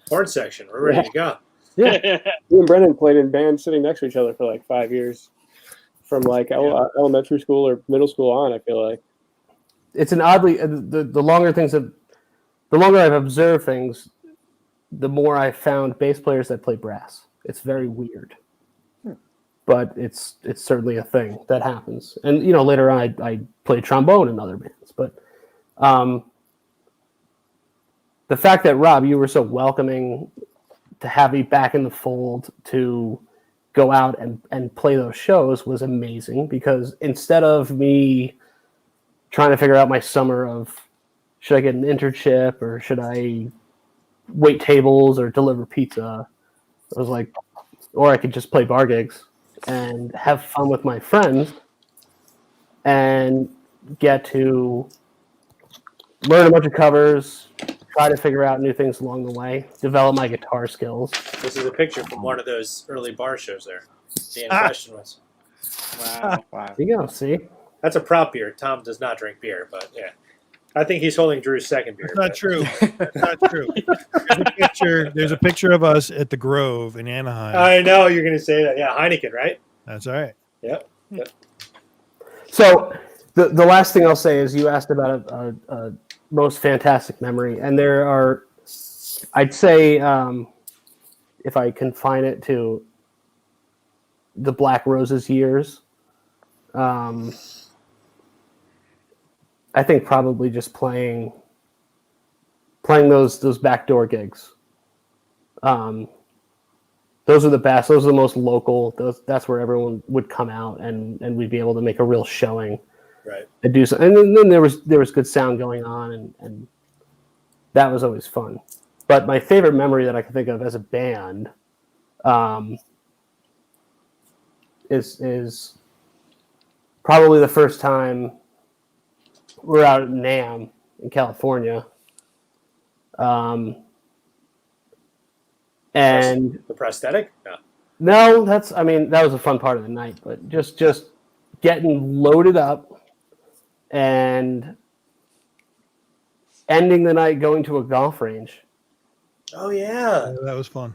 Horn section. We're ready to go. yeah. Me and Brendon played in bands sitting next to each other for like 5 years, from like elementary school or middle school on. I feel like It's an oddly the longer I've observed things, the more I've found bass players that play brass. It's very weird, but it's certainly a thing that happens. And later on, I played trombone in other bands. But the fact that Rob, you were so welcoming to have me back in the fold to go out and play those shows was amazing, because instead of me trying to figure out my summer of should I get an internship or should I wait tables or deliver pizza, I was like, or I could just play bar gigs and have fun with my friends and get to learn a bunch of covers, try to figure out new things along the way, develop my guitar skills. This is a picture from one of those early bar shows there. The In Question was. Wow. Wow. There you go, see? That's a prop beer. Tom does not drink beer, but yeah. I think he's holding Drew's second beer. That's not true. That's not true. There's a picture of us at the Grove in Anaheim. I know you're going to say that. Yeah, Heineken, right? That's all right. Yep. So the last thing I'll say is you asked about a most fantastic memory, and there are, I'd say, if I confine it to the Black Roses years, I think probably just playing those backdoor gigs. Those are the best. Those are the most local. That's where everyone would come out and we'd be able to make a real showing. Right. And do so. And then there was good sound going on, and that was always fun. But my favorite memory that I can think of as a band is probably the first time we're out at Namm in California. And The prosthetic? No. no, that was a fun part of the night, but just getting loaded up and ending the night going to a golf range Oh, yeah. That was fun.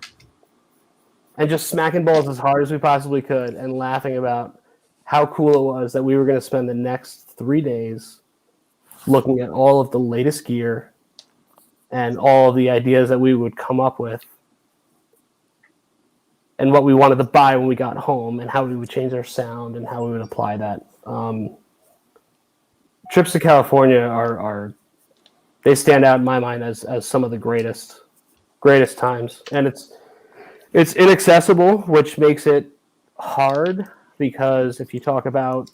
and just smacking balls as hard as we possibly could and laughing about how cool it was that we were going to spend the next 3 days looking at all of the latest gear and all of the ideas that we would come up with and what we wanted to buy when we got home and how we would change our sound and how we would apply that. Trips to California are they stand out in my mind as some of the greatest times. And it's inaccessible, which makes it hard, because if you talk about,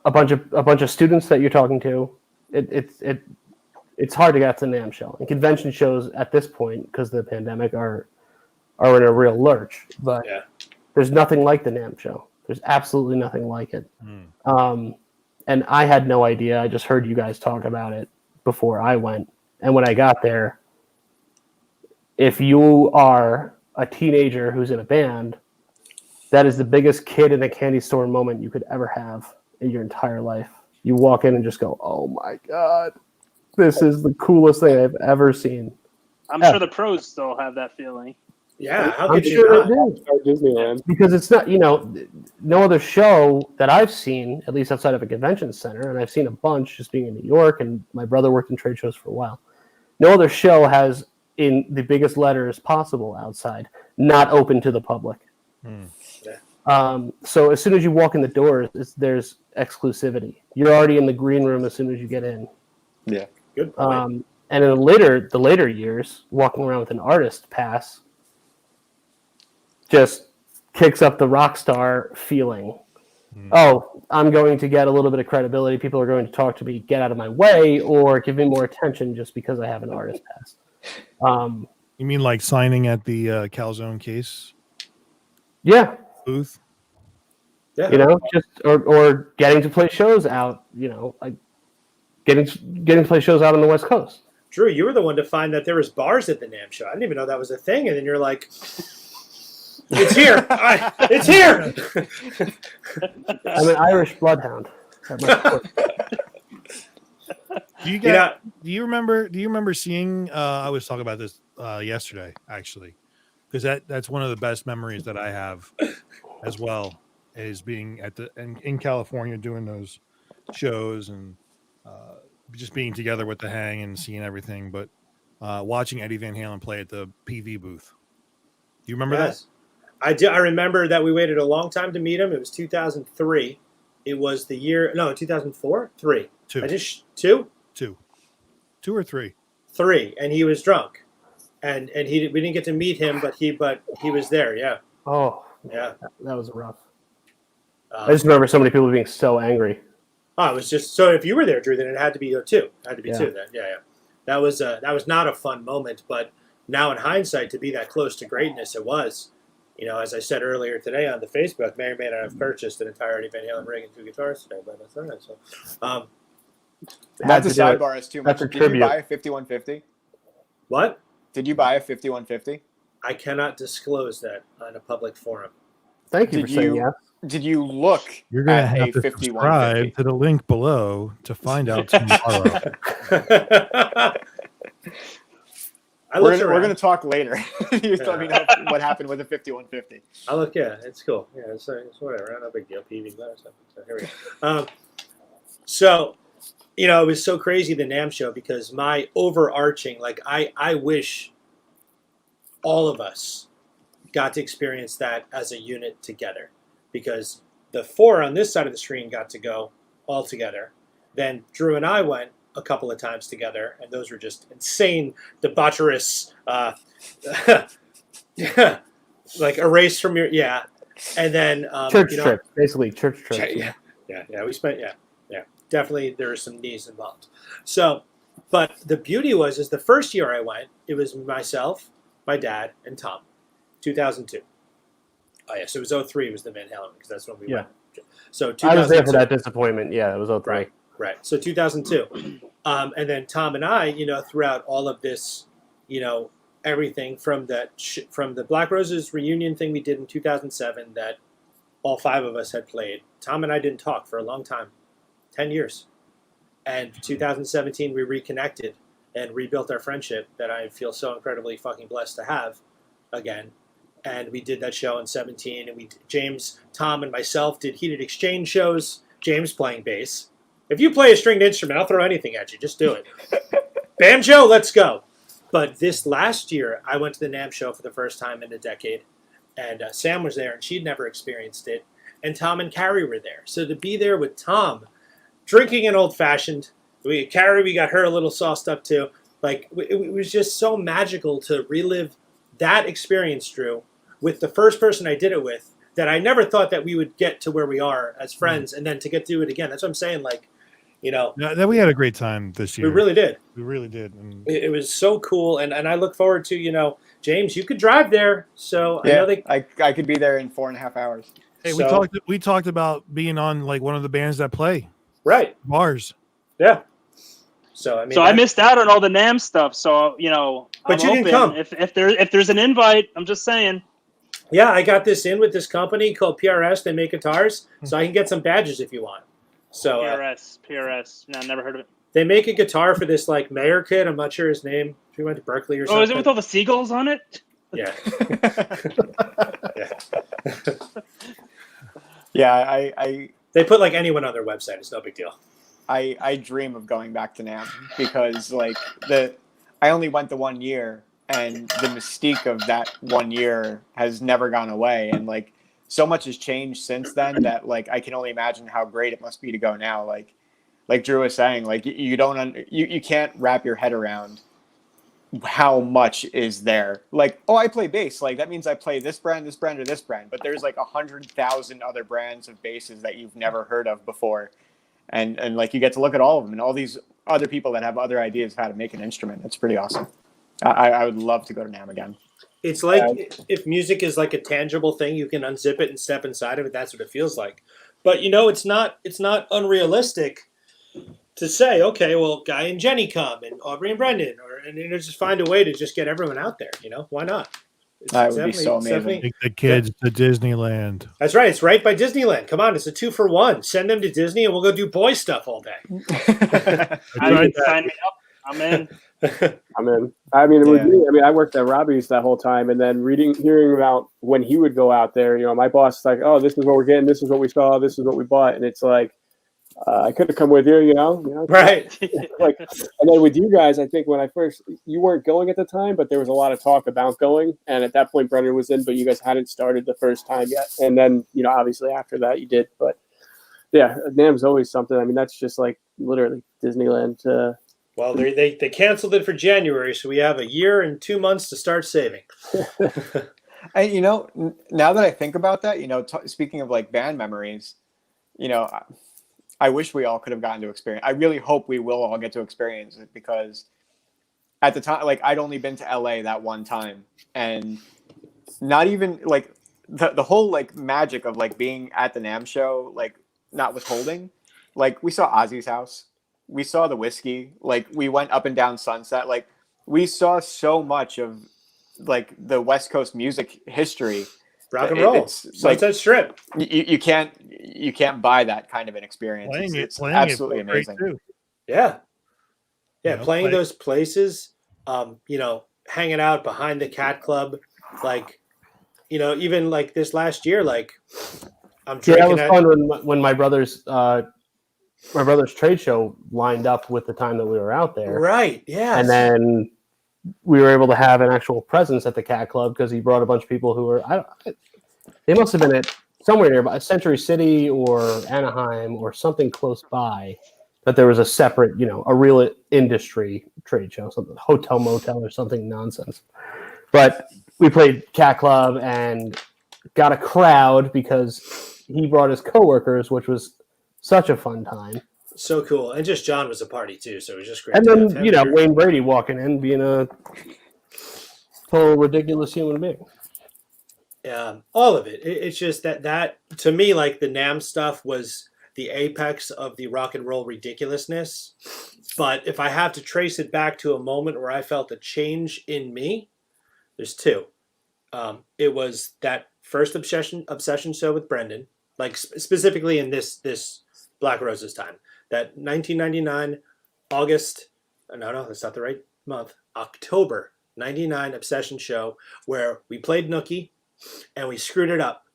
a bunch of students that you're talking to, it's hard to get to the Namm show. And convention shows at this point, because of the pandemic, are in a real lurch. But Yeah. there's nothing like the Namm show. There's absolutely nothing like it. And I had no idea. I just heard you guys talk about it before I went. And when I got there, if you are a teenager who's in a band, that is the biggest kid in a candy store moment you could ever have in your entire life. you walk in and just go, "Oh my god, this is the coolest thing I've ever seen." I'm Yeah. sure the pros still have that feeling. Yeah, how I'm could you sure not? they do. Or Disneyland. Because it's not, no other show that I've seen, at least outside of a convention center, and I've seen a bunch just being in New York, and my brother worked in trade shows for a while. No other show has, in the biggest letters possible outside, not open to the public. So as soon as you walk in the doors, there's exclusivity. You're already in the green room as soon as you get in. Yeah. Good point. And in the later years, walking around with an artist pass just kicks up the rock star feeling. Oh, I'm going to get a little bit of credibility. People are going to talk to me, get out of my way, or give me more attention just because I have an artist pass. You mean like signing at the Calzone case Yeah, booth? Yeah. just or getting to play shows out. Like getting to play shows out on the West Coast. Drew, you were the one to find that there was bars at the Namm show. I didn't even know that was a thing, and then you're like, "It's here! It's here!" I'm an Irish bloodhound. Do you remember seeing? I was talking about this yesterday, actually, because that's one of the best memories that I have, as well, is being in California doing those shows and just being together with the hang and seeing everything. But watching Eddie Van Halen play at the PV booth. Do you remember that? I do. I remember that we waited a long time to meet him. It was 2003. It was the year 2004. 3. Two. I just 2. 2 or 3. 3, and he was drunk, and we didn't get to meet him, but he was there. Yeah. Oh, Yeah. that was rough. I just remember so many people being so angry. Oh, it was just so. If you were there, Drew, then it had to be 2. It had to be Yeah. 2 then. Yeah. That was not a fun moment, but now in hindsight, to be that close to greatness, it was. As I said earlier today on the Facebook, may or may not have purchased an entire Eddie Van Halen rig and 2 guitars today, but that's all right. So, Not to to do it. sidebar us too much. That's a Did you tribute. buy a 5150? what? Did you buy a 5150? I cannot disclose that on a public forum. Thank you Did for saying you- yes. Did you look You're gonna at have a to 5150? subscribe to the link below to find out tomorrow. We're We're going to talk later. You let me know what happened with the 5150. I look. Yeah, it's cool. Yeah, it's whatever. No big deal. PV glass. So here we go. So, it was so crazy, the Namm show, because my overarching, I wish all of us got to experience that as a unit together, because the 4 on this side of the screen got to go all together. Then Drew and I went a couple of times together, and those were just insane, debaucherous, like erased from your, and then Church trip, basically church trip. Yeah. We spent, definitely there were some knees involved. So, but the beauty is the first year I went, it was myself, my dad, and Tom, 2002. Oh yeah, so it was 03 was the Van Halen, because that's when we went. So 2002. I was there for that disappointment. Yeah, it was 03. Right. So 2002. And then Tom and I, throughout all of this, everything from the Black Roses reunion thing we did in 2007 that all 5 of us had played. Tom and I didn't talk for a long time, 10 years. And 2017, we reconnected and rebuilt our friendship that I feel so incredibly fucking blessed to have again. And we did that show in 17, and James, Tom, and myself did heated exchange shows, James playing bass. If you play a stringed instrument, I'll throw anything at you. Just do it. Banjo, let's go. But this last year, I went to the Namm show for the first time in a decade, and Sam was there, and she'd never experienced it. And Tom and Carrie were there. So to be there with Tom, drinking an old-fashioned, Carrie, we got her a little sauced up too. It was just so magical to relive that experience, Drew, with the first person I did it with, that I never thought that we would get to where we are as friends, and then to get to do it again. That's what I'm saying. That we had a great time this year. We really did. We really did. And it was so cool, and I look forward to, James, you could drive there. So Yeah, I know I could be there in 4.5 hours. hey, So- we talked about being on one of the bands that play right. bars. Yeah. So I missed out on all the Namm stuff. So But I'm you can open. come. If there's an invite, I'm just saying. Yeah, I got this in with this company called PRS. They make guitars, so I can get some badges if you want. So PRS. No, never heard of it. they make a guitar for this like mayor kid. I'm not sure his name. He went to Berkeley or something. Oh, is it with all the seagulls on it? Yeah. Yeah, They put like anyone on their website. It's no big deal. I dream of going back to Namm because like I only went the 1 year, and the mystique of that 1 year has never gone away, and like so much has changed since then that like I can only imagine how great it must be to go now. Like Drew was saying, like you can't wrap your head around how much is there. Like, oh, I play bass, like that means I play this brand, or this brand, but there's like 100,000 other brands of basses that you've never heard of before, and like you get to look at all of them and all these other people that have other ideas of how to make an instrument. That's pretty awesome. I would love to go to Namm again. It's like if music is like a tangible thing, you can unzip it and step inside of it. That's what it feels like. But it's not unrealistic to say, okay, well, Guy and Jenny come, and Aubrey and Brendon, and just find a way to just get everyone out there. Why not? That would be so amazing. Take the kids to Disneyland. That's right. It's right by Disneyland. Come on, it's a 2-for-1. Send them to Disney, and we'll go do boy stuff all day. Sign me up. I'm in. I'm in. I mean, with me, I worked at Robbie's that whole time, and then hearing about when he would go out there. My boss is like, "Oh, this is what we're getting. This is what we saw. This is what we bought," and it's like, I could have come with you, Right. Like, and then with you guys, I think when you weren't going at the time, but there was a lot of talk about going, and at that point, Brendon was in, but you guys hadn't started the first time yet, and then obviously after that you did, but yeah, Namm's always something. I mean, that's just like literally Disneyland. Well, they canceled it for January, so we have a year and 2 months to start saving. And now that I think about that, speaking of like band memories, I wish we all could have gotten to experience. I really hope we will all get to experience it, because at the time, like I'd only been to LA that one time, and not even like the whole like magic of like being at the Namm show, like not withholding, like we saw Ozzy's house, we saw the Whiskey, like we went up and down Sunset, like we saw so much of like the West Coast music history. Rock and roll. Sunset Strip. You can't buy that kind of an experience. It's absolutely amazing. Yeah. Playing those places, hanging out behind the Cat Club, like, even like this last year, like I'm drinking. That was fun when my brother's trade show lined up with the time that we were out there. Right. Yeah. And then we were able to have an actual presence at the Cat Club because he brought a bunch of people who were they must have been at somewhere nearby, Century City or Anaheim or something close by. But there was a separate, a real industry trade show, something hotel motel or something nonsense. But we played Cat Club and got a crowd because he brought his coworkers, which was such a fun time. So cool. And just John was a party too, so it was just great. And then, Wayne Brady walking in, being a total ridiculous human being. All of it. It's just that to me, like the Namm stuff was the apex of the rock and roll ridiculousness. But if I have to trace it back to a moment where I felt a change in me, there's two. It was that first obsession show with Brendon, like specifically in this Black RoseS time. That 1999 August, no, that's not the right month. October 99 Obsession show where we played Nookie and we screwed it up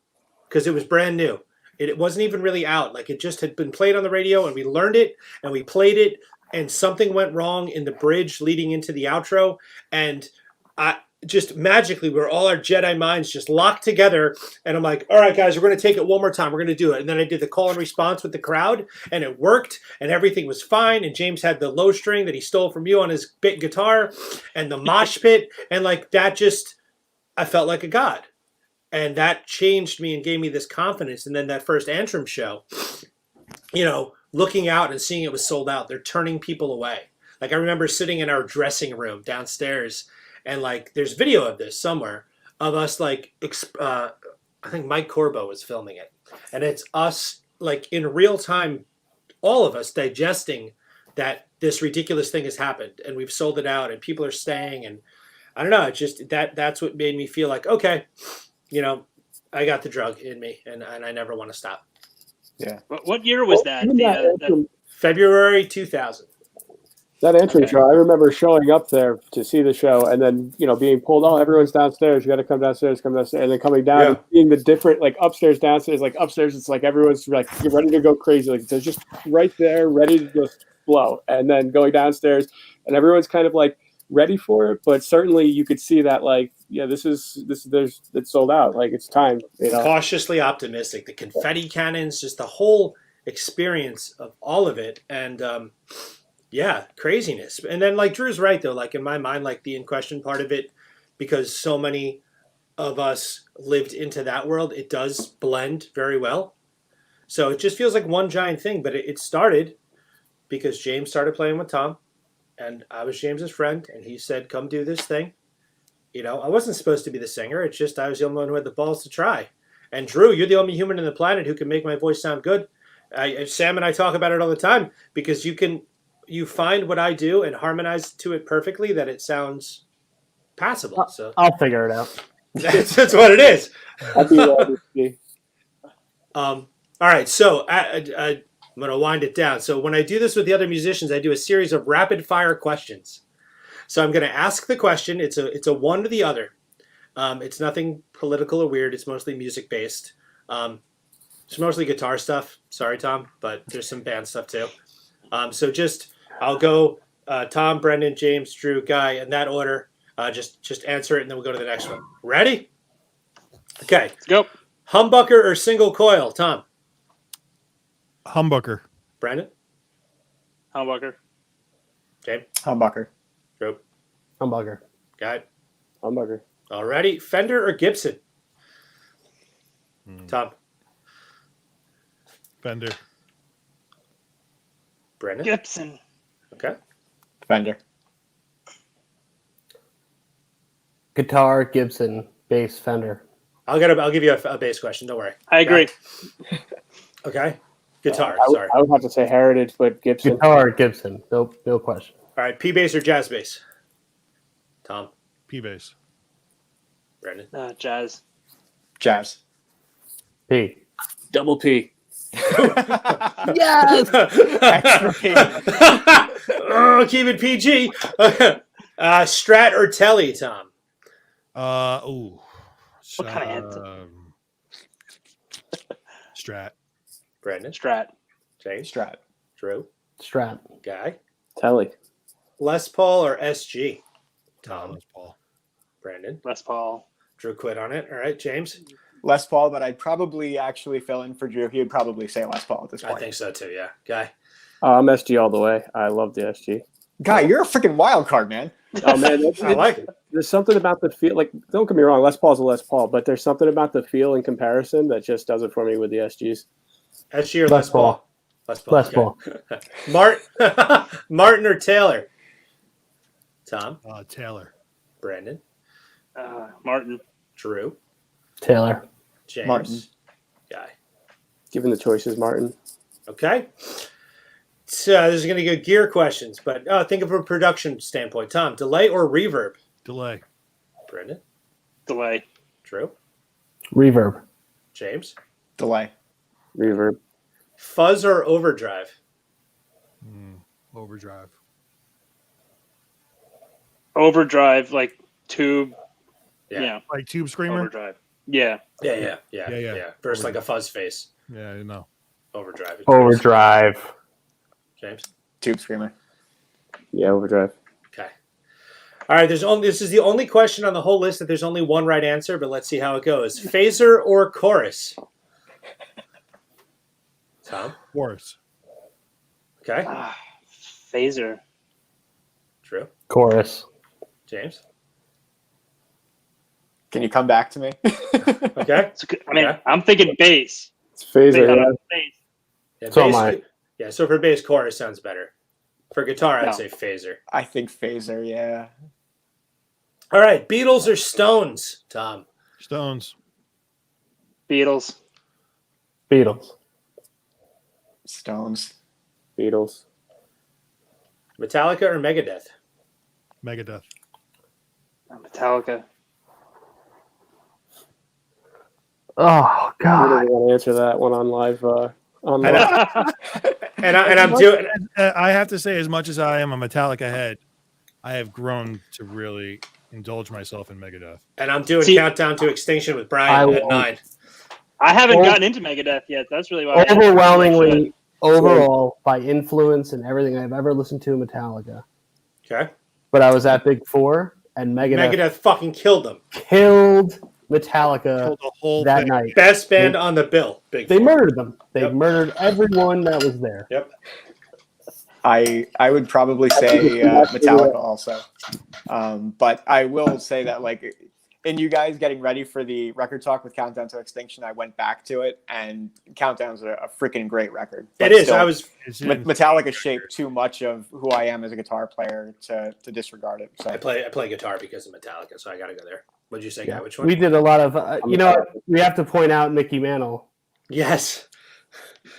because it was brand new. It wasn't even really out. Like it just had been played on the radio and we learned it and we played it and something went wrong in the bridge leading into the outro. And just magically, where all our Jedi minds just locked together, and I'm like, all right, guys, we're going to take it one more time. We're going to do it. And then I did the call and response with the crowd, and it worked, and everything was fine. And James had the low string that he stole from you on his big guitar, and the mosh pit, and like that just, I felt like a god. And that changed me and gave me this confidence. And then that first Antrim show, looking out and seeing it was sold out, they're turning people away. Like I remember sitting in our dressing room downstairs, and like, there's video of this somewhere of us like, I think Mike Corbo was filming it, and it's us like in real time, all of us digesting that this ridiculous thing has happened, and we've sold it out, and people are staying, and I don't know, it's just that's what made me feel like, okay, I got the drug in me, and I never want to stop. What year was that? Even that February 2000. That entry Okay. show, I remember showing up there to see the show and then, being pulled, oh, everyone's downstairs. You got to come downstairs, and then coming down and seeing the different, like upstairs, downstairs, like upstairs, it's like everyone's like, you're ready to go crazy. Like they're just right there, ready to just blow. And then going downstairs and everyone's kind of like ready for it. But certainly you could see that like, yeah, it's sold out. Like it's time, Cautiously optimistic. The confetti cannons, just the whole experience of all of it. And, yeah, craziness. And then like Drew's right though, like in my mind, like the in question part of it, because so many of us lived into that world, it does blend very well. So it just feels like one giant thing, but it started because James started playing with Tom and I was James's friend and he said, come do this thing. I wasn't supposed to be the singer. It's just I was the only one who had the balls to try. And Drew, you're the only human on the planet who can make my voice sound good. Sam and I talk about it all the time because you find what I do and harmonize to it perfectly that it sounds passable. So I'll figure it out. that's what it is. I'd be ready to see. All right, so I'm going to wind it down. So when I do this with the other musicians, I do a series of rapid fire questions. So I'm going to ask the question. It's a one or the other. It's nothing political or weird. It's mostly music based. It's mostly guitar stuff. Sorry, Tom, but there's some band stuff too. So I'll go Tom, Brendon, James, Drew, Guy in that order. Just answer it and then we'll go to the next one. Ready? Okay. Let's go. Humbucker or single coil, Tom? Humbucker. Brendon? Humbucker. James? Humbucker. Drew? Humbucker. Guy? Humbucker. Alrighty. Fender or Gibson? Tom? Fender. Brendon? Gibson. Okay. Fender. Guitar, Gibson, bass, Fender. I'll give you a bass question. Don't worry. I agree. Okay. Guitar. I Sorry. would have to say Heritage, but Gibson. Guitar, Gibson. No question. All right. P bass or jazz bass? Tom? P bass. Brendon? Jazz. Jazz. P. Double P. Yes. Extra P. Oh, keep it PG. Strat or Telly, Tom? What kind of anthem? Strat. Brendon? Strat. James? Strat. Drew? Strat. Guy? Telly. Les Paul or SG? Tom? Les Paul. Brendon? Les Paul. Drew quit on it. All right. James? Les Paul, but I'd probably actually fill in for Drew. He would probably say Les Paul at this point. I think so too, yeah. Guy? I'm SG all the way. I love the SG. Guy, you're a freaking wild card, man. Oh man, I like it. There's something about the feel. Like, don't get me wrong, Les Paul's a Les Paul, but there's something about the feel in comparison that just does it for me with the SGs. SG or Les Paul? Les Paul. Les okay. Paul. Martin or Taylor? Tom? Taylor. Brendon? Martin. Drew? Taylor. James? Martin. Guy? Given the choices, Martin. Okay. So this is going to go gear questions, but think of a production standpoint. Tom, delay or reverb? Delay. Brendon? Delay. Drew? Reverb. James? Delay. Reverb. Fuzz or overdrive? Overdrive. Overdrive, like tube. Yeah. Yeah. Like Tube Screamer? Overdrive. Yeah. Yeah. Versus like a fuzz face. Yeah, you know. Overdrive. Overdrive. James? Tube Screamer. Yeah, overdrive. Okay. All right. This is the only question on the whole list that there's only one right answer, but let's see how it goes. Phaser or chorus? Tom? Chorus. Okay. Phaser. Drew? Chorus. James? Can you come back to me? Okay. I mean, Yeah. I'm thinking bass. It's phaser. Yeah. Bass. Yeah, So am bass- I. Yeah, so for bass, chorus sounds better. For guitar, I'd No. say phaser. I think Phaser, yeah. All right, Beatles or Stones, Tom? Stones. Beatles. Beatles. Stones. Beatles. Metallica or Megadeth? Megadeth. Metallica. Oh I God. don't want to answer that one on live. on And, I'm doing. I have to say, as much as I am a Metallica head, I have grown to really indulge myself in Megadeth. And I'm doing See- Countdown to Extinction with Brian at 9. I haven't gotten into Megadeth yet. That's really why. Overwhelmingly, overall, by influence and everything I've ever listened to Metallica. Okay. But I was at Big Four, and Megadeth fucking killed them. killed Metallica Killed the whole that thing. night. Best band on the bill. Big They Four. murdered them. They Yep. murdered everyone that was there. Yep. I would probably say Metallica also, but I will say that like in you guys getting ready for the record talk with Countdown to Extinction, I went back to it, and Countdown's a freaking great record. But It is. still, I was. Metallica shaped too much of who I am as a guitar player to disregard it. So I play guitar because of Metallica, so I got to go there. What'd you say, guy? Which one? We did a lot of, we have to point out Mickey Mantle Yes.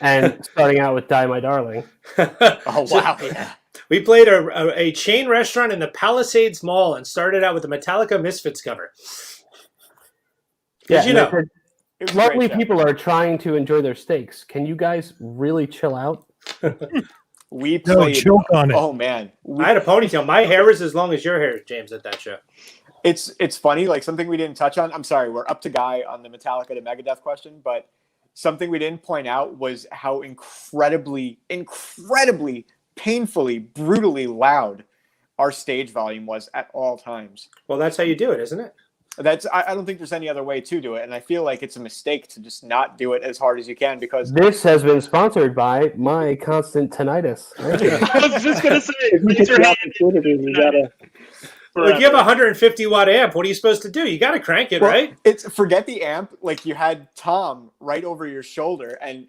and starting out with Die My Darling. oh wow, yeah. We played a chain restaurant in the Palisades Mall and started out with the Metallica Misfits cover. Did you know? It was lovely people are trying to enjoy their steaks. Can you guys really chill out? We No, played. choke on it. Oh man, I had a ponytail. My hair was as long as your hair, James, at that show. It's funny, like something we didn't touch on. I'm sorry, we're up to Guy on the Metallica to Megadeth question, but something we didn't point out was how incredibly, painfully, brutally loud our stage volume was at all times. Well, that's how you do it, isn't it? I don't think there's any other way to do it, and I feel like it's a mistake to just not do it as hard as you can because This has been sponsored by my constant tinnitus. I was just gonna say, If you thanks get for the having opportunity, you gotta. Well, if you have a 150 watt amp, what are you supposed to do? You got to crank it, well, right? it's forget the amp. Like you had Tom right over your shoulder, and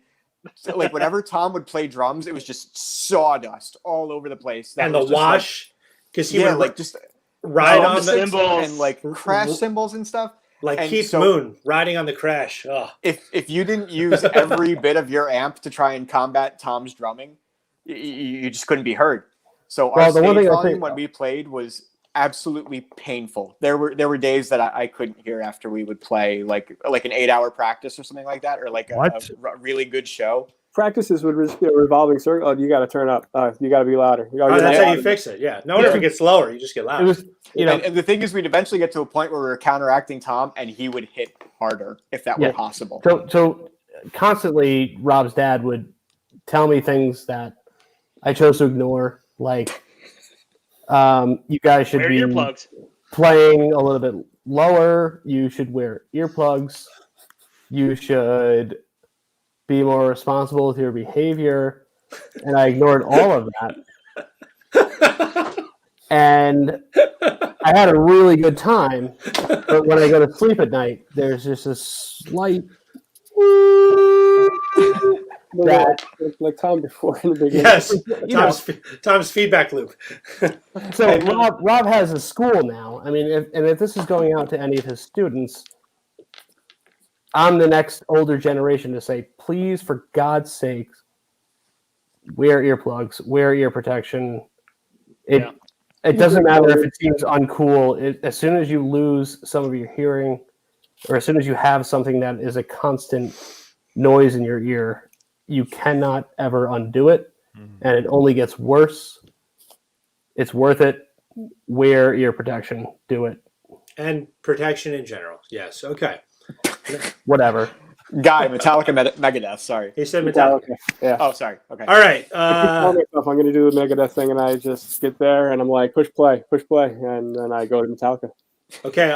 so, like whenever Tom would play drums, it was just sawdust all over the place. That And the was just, wash, because he yeah, would like just ride on drumsticks the cymbals. and like crash cymbals and stuff. like and Keith so- Moon riding on the Crash. Oh, If you didn't use every bit of your amp to try and combat Tom's drumming, you just couldn't be heard. So our Well, the one stage thing I volume think- when we played was absolutely painful. There were days that I couldn't hear after we would play like an 8-hour practice or something like that, or like a really good show. Practices would just be a revolving circle. Oh, you got to turn up. You got to be louder. that's how you fix it. Yeah, no one ever gets lower. You just get It louder. was, And the thing is, we'd eventually get to a point where we were counteracting Tom, and he would hit harder if that were Yeah. possible. so constantly Rob's dad would tell me things that I chose to ignore, like you guys should wear be earplugs. playing a little bit lower. You should wear earplugs. You should be more responsible with your behavior. And I ignored all of that. And I had a really good time. But when I go to sleep at night, there's just a slight that like Tom before in the beginning. Yes, you know, Tom's feedback loop. so Rob has a school now. I mean, if this is going out to any of his students, I'm the next older generation to say, please, for God's sake, wear earplugs, wear ear protection. It doesn't matter if it seems uncool. As soon as you lose some of your hearing, or as soon as you have something that is a constant noise in your ear, you cannot ever undo it, and it only gets worse. It's worth it. Wear ear protection. Do it. And protection in general. Yes. Okay. Whatever. Guy, Metallica, Megadeth. Sorry. He said Metallica. Yeah. Oh, sorry. Okay. All right. I tell myself I'm going to do the Megadeth thing, and I just get there, and I'm like, push play, and then I go to Metallica. Okay.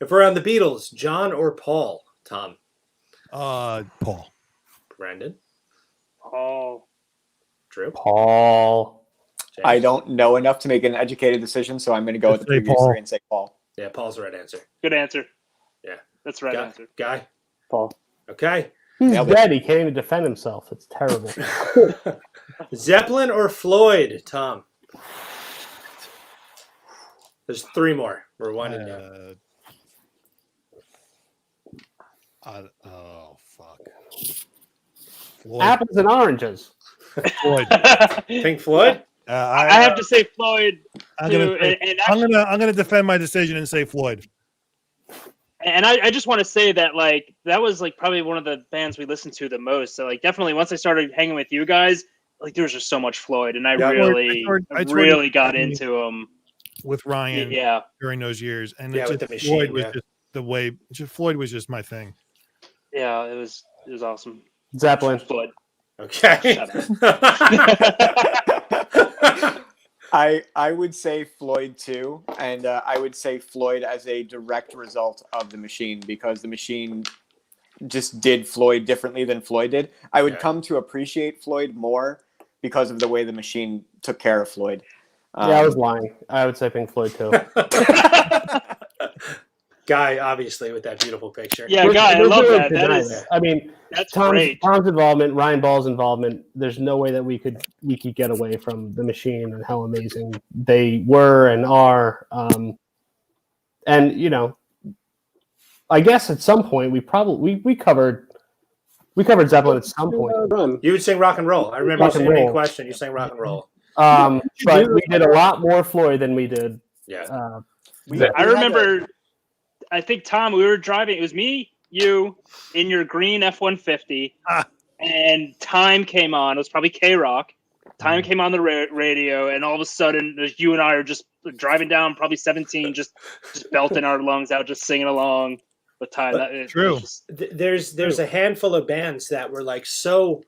If we're on the Beatles, John or Paul? Tom. Paul. Brendon. Oh, Drew. Paul. James? I don't know enough to make an educated decision, so I'm going to go with the Say previous Paul. three and say Paul. Yeah, Paul's the right answer. good answer. Yeah. That's the right answer. Guy. Paul. Okay. He's Nailed it. dead. He can't even defend himself. It's terrible. Zeppelin or Floyd? Tom. There's 3 more. We're winding down. Oh fuck. Floyd. Apples and oranges. Floyd. Pink Floyd. I have to say Floyd I'm too, gonna say- and I'm gonna defend my decision and say Floyd. And I just want to say that like that was like probably one of the bands we listened to the most. So like definitely once I started hanging with you guys, like there was just so much Floyd, and I Yeah. really got into them with Ryan Yeah, during those years, and Yeah, it with just, the Machine, Floyd was yeah. just the way. Floyd was just my thing. yeah, it was awesome. Zeppelin. Floyd. Okay. I would say Floyd too, and I would say Floyd as a direct result of the Machine, because the Machine just did Floyd differently than Floyd did. I would come to appreciate Floyd more because of the way the Machine took care of Floyd. Yeah, I was lying. I would say Pink Floyd too. Guy, obviously, with that beautiful picture. Yeah, Guy, I love that. That deny is, that. I mean, that's Tom's great. involvement, Ryan Ball's involvement. There's no way that we could get away from the Machine and how amazing they were and are. And you know, I guess at some point we probably we covered Zeppelin at some point. Run. You would sing rock and roll. I remember Rock you and saying roll. a question. You sang rock and roll. But we did a lot more Floyd than we did. Yeah. I remember, I think, Tom, we were driving. It was me, you, in your green F-150, and Time came on. It was probably K-Rock. Time came on the radio, and all of a sudden, you and I are just driving down, probably 17, just belting our lungs out, just singing along with Time. True. There's a handful of bands that were like so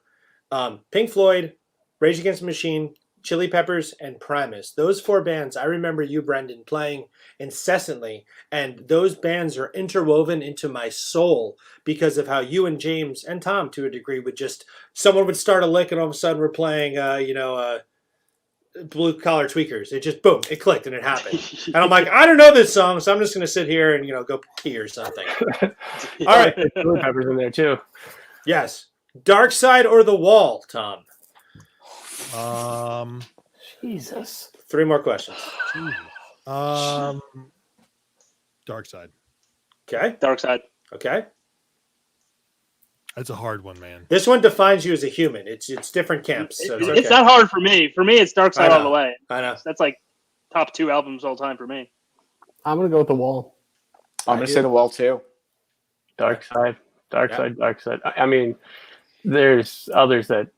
Pink Floyd, Rage Against the Machine, Chili Peppers, and Primus. Those four bands, I remember you, Brendon, playing incessantly, and those bands are interwoven into my soul because of how you and James and Tom, to a degree, would just, someone would start a lick and all of a sudden we're playing, Blue Collar Tweakers. It just, boom, it clicked and it happened. And I'm like, I don't know this song, so I'm just going to sit here and, go pee or something. All right. Chili Peppers in there too. Yes. Dark Side or The Wall, Tom? Jesus. 3 more questions. Dark Side. Okay. Dark Side. Okay. That's a hard one, man. This one defines you as a human. It's different camps. So it's okay. It's not hard for me. For me, it's Dark Side all the way. I know. That's like top 2 albums all time for me. I'm gonna go with The Wall. I'm gonna say The Wall too. Dark Side. I mean, there's others that.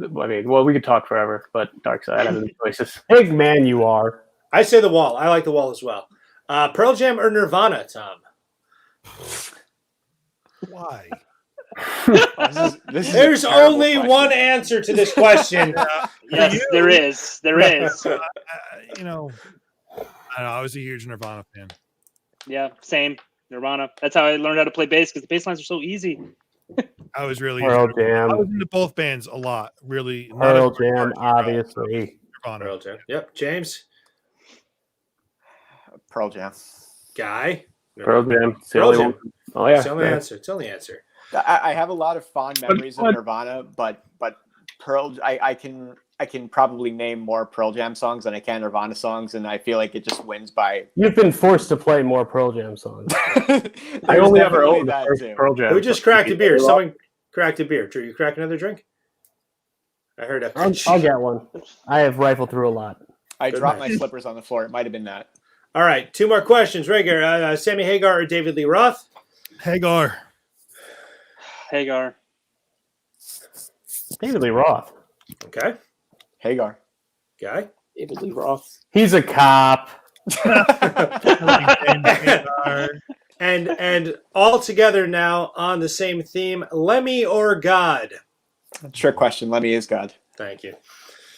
I mean, well, we could talk forever, but Dark Side out of the choices. Big man, you are. I say The Wall. I like The Wall as well. Pearl Jam or Nirvana, Tom? Why? This is There's a terrible only question. one answer to this question. Yes, there is. There is. I don't know. I was a huge Nirvana fan. Yeah, same. Nirvana. That's how I learned how to play bass, because the bass lines are so easy. I was really Pearl I Jam. was into both bands a lot. Really. Pearl Jam, obviously. Nirvana. Pearl Jam. Yep. James? Pearl Jam. Guy? Pearl Jam. It's the Pearl only Jam. one. Oh yeah. It's the only answer. It's the only answer. I have a lot of fond memories of Nirvana, but Pearl, I can probably name more Pearl Jam songs than I can Nirvana songs, and I feel like it just wins by. You've been forced to play more Pearl Jam songs. I only ever owned the that first too. Pearl Jam. Who just cracked a beer? Someone cracked a beer. Drew, you crack another drink? I heard that. I'll get one. I have rifled through a lot. I Good dropped man. my slippers on the floor. It might have been that. All right. 2 more questions. Rager, Sammy Hagar or David Lee Roth? Hagar. Hagar. David Lee Roth. Okay. Hagar. Guy? David Lee Roth. He's a cop. And all together now on the same theme, Lemmy or God? Trick question. Lemmy is God. Thank you.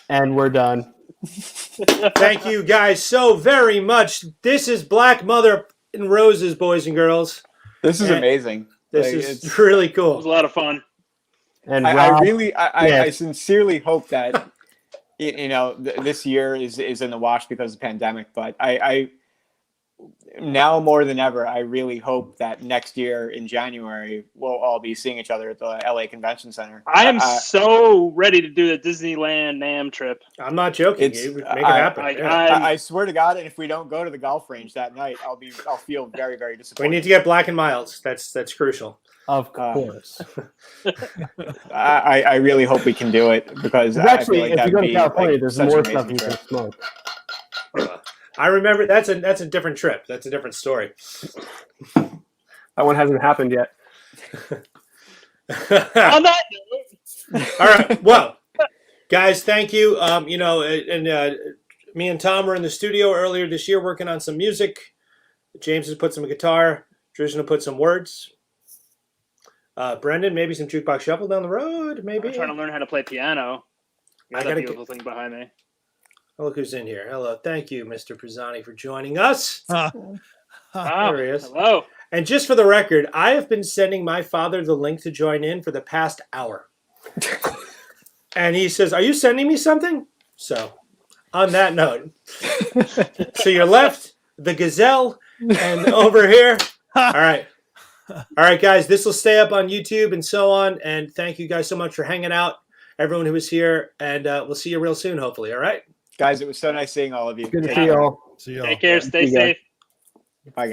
And we're done. Thank you guys so very much. This is Black Mother and Roses, boys and girls. This is And amazing. This Like, is it's- really It was a cool. lot of fun. And I Rob, really, I yes. sincerely hope that this year is in the wash because of the pandemic. But I now more than ever, I really hope that next year in January we'll all be seeing each other at the LA Convention Center. I am so ready to do the Disneyland Nam trip. I'm not joking. It's- You make it I- happen. I- Yeah. I swear to God, and if we don't go to the golf range that night, I'll feel very, very We disappointed. need to get Black and Milds. That's crucial. of course. I really hope we can do it because Actually, I feel like if you that'd go to be California, like there's such more an stuff amazing you can trip. smoke. I remember that's a different trip. That's a different story. That one hasn't happened yet. On that note, All right. Well, guys, thank you. Me and Tom were in the studio earlier this year working on some music. James has put some guitar. Drew's going to put some words. Brendon, maybe some jukebox shuffle down the road. Maybe. I'm trying to learn how to play piano. I Got gotta that beautiful thing behind me. Oh, look who's in here. Hello. Thank you, Mr. Pisani, for joining us. Wow, There he is. hello. And just for the record, I have been sending my father the link to join in for the past hour. And he says, "Are you sending me something?" So, on that note, to your left, the gazelle, and over here. All right. All right, guys, this will stay up on YouTube and so on. And thank you guys so much for hanging out, everyone who was here. And we'll see you real soon, hopefully. All right. Guys, it was so nice seeing all of you. Good to Take see care. y'all. See y'all. Take care. Stay See you guys. safe. Bye, guys.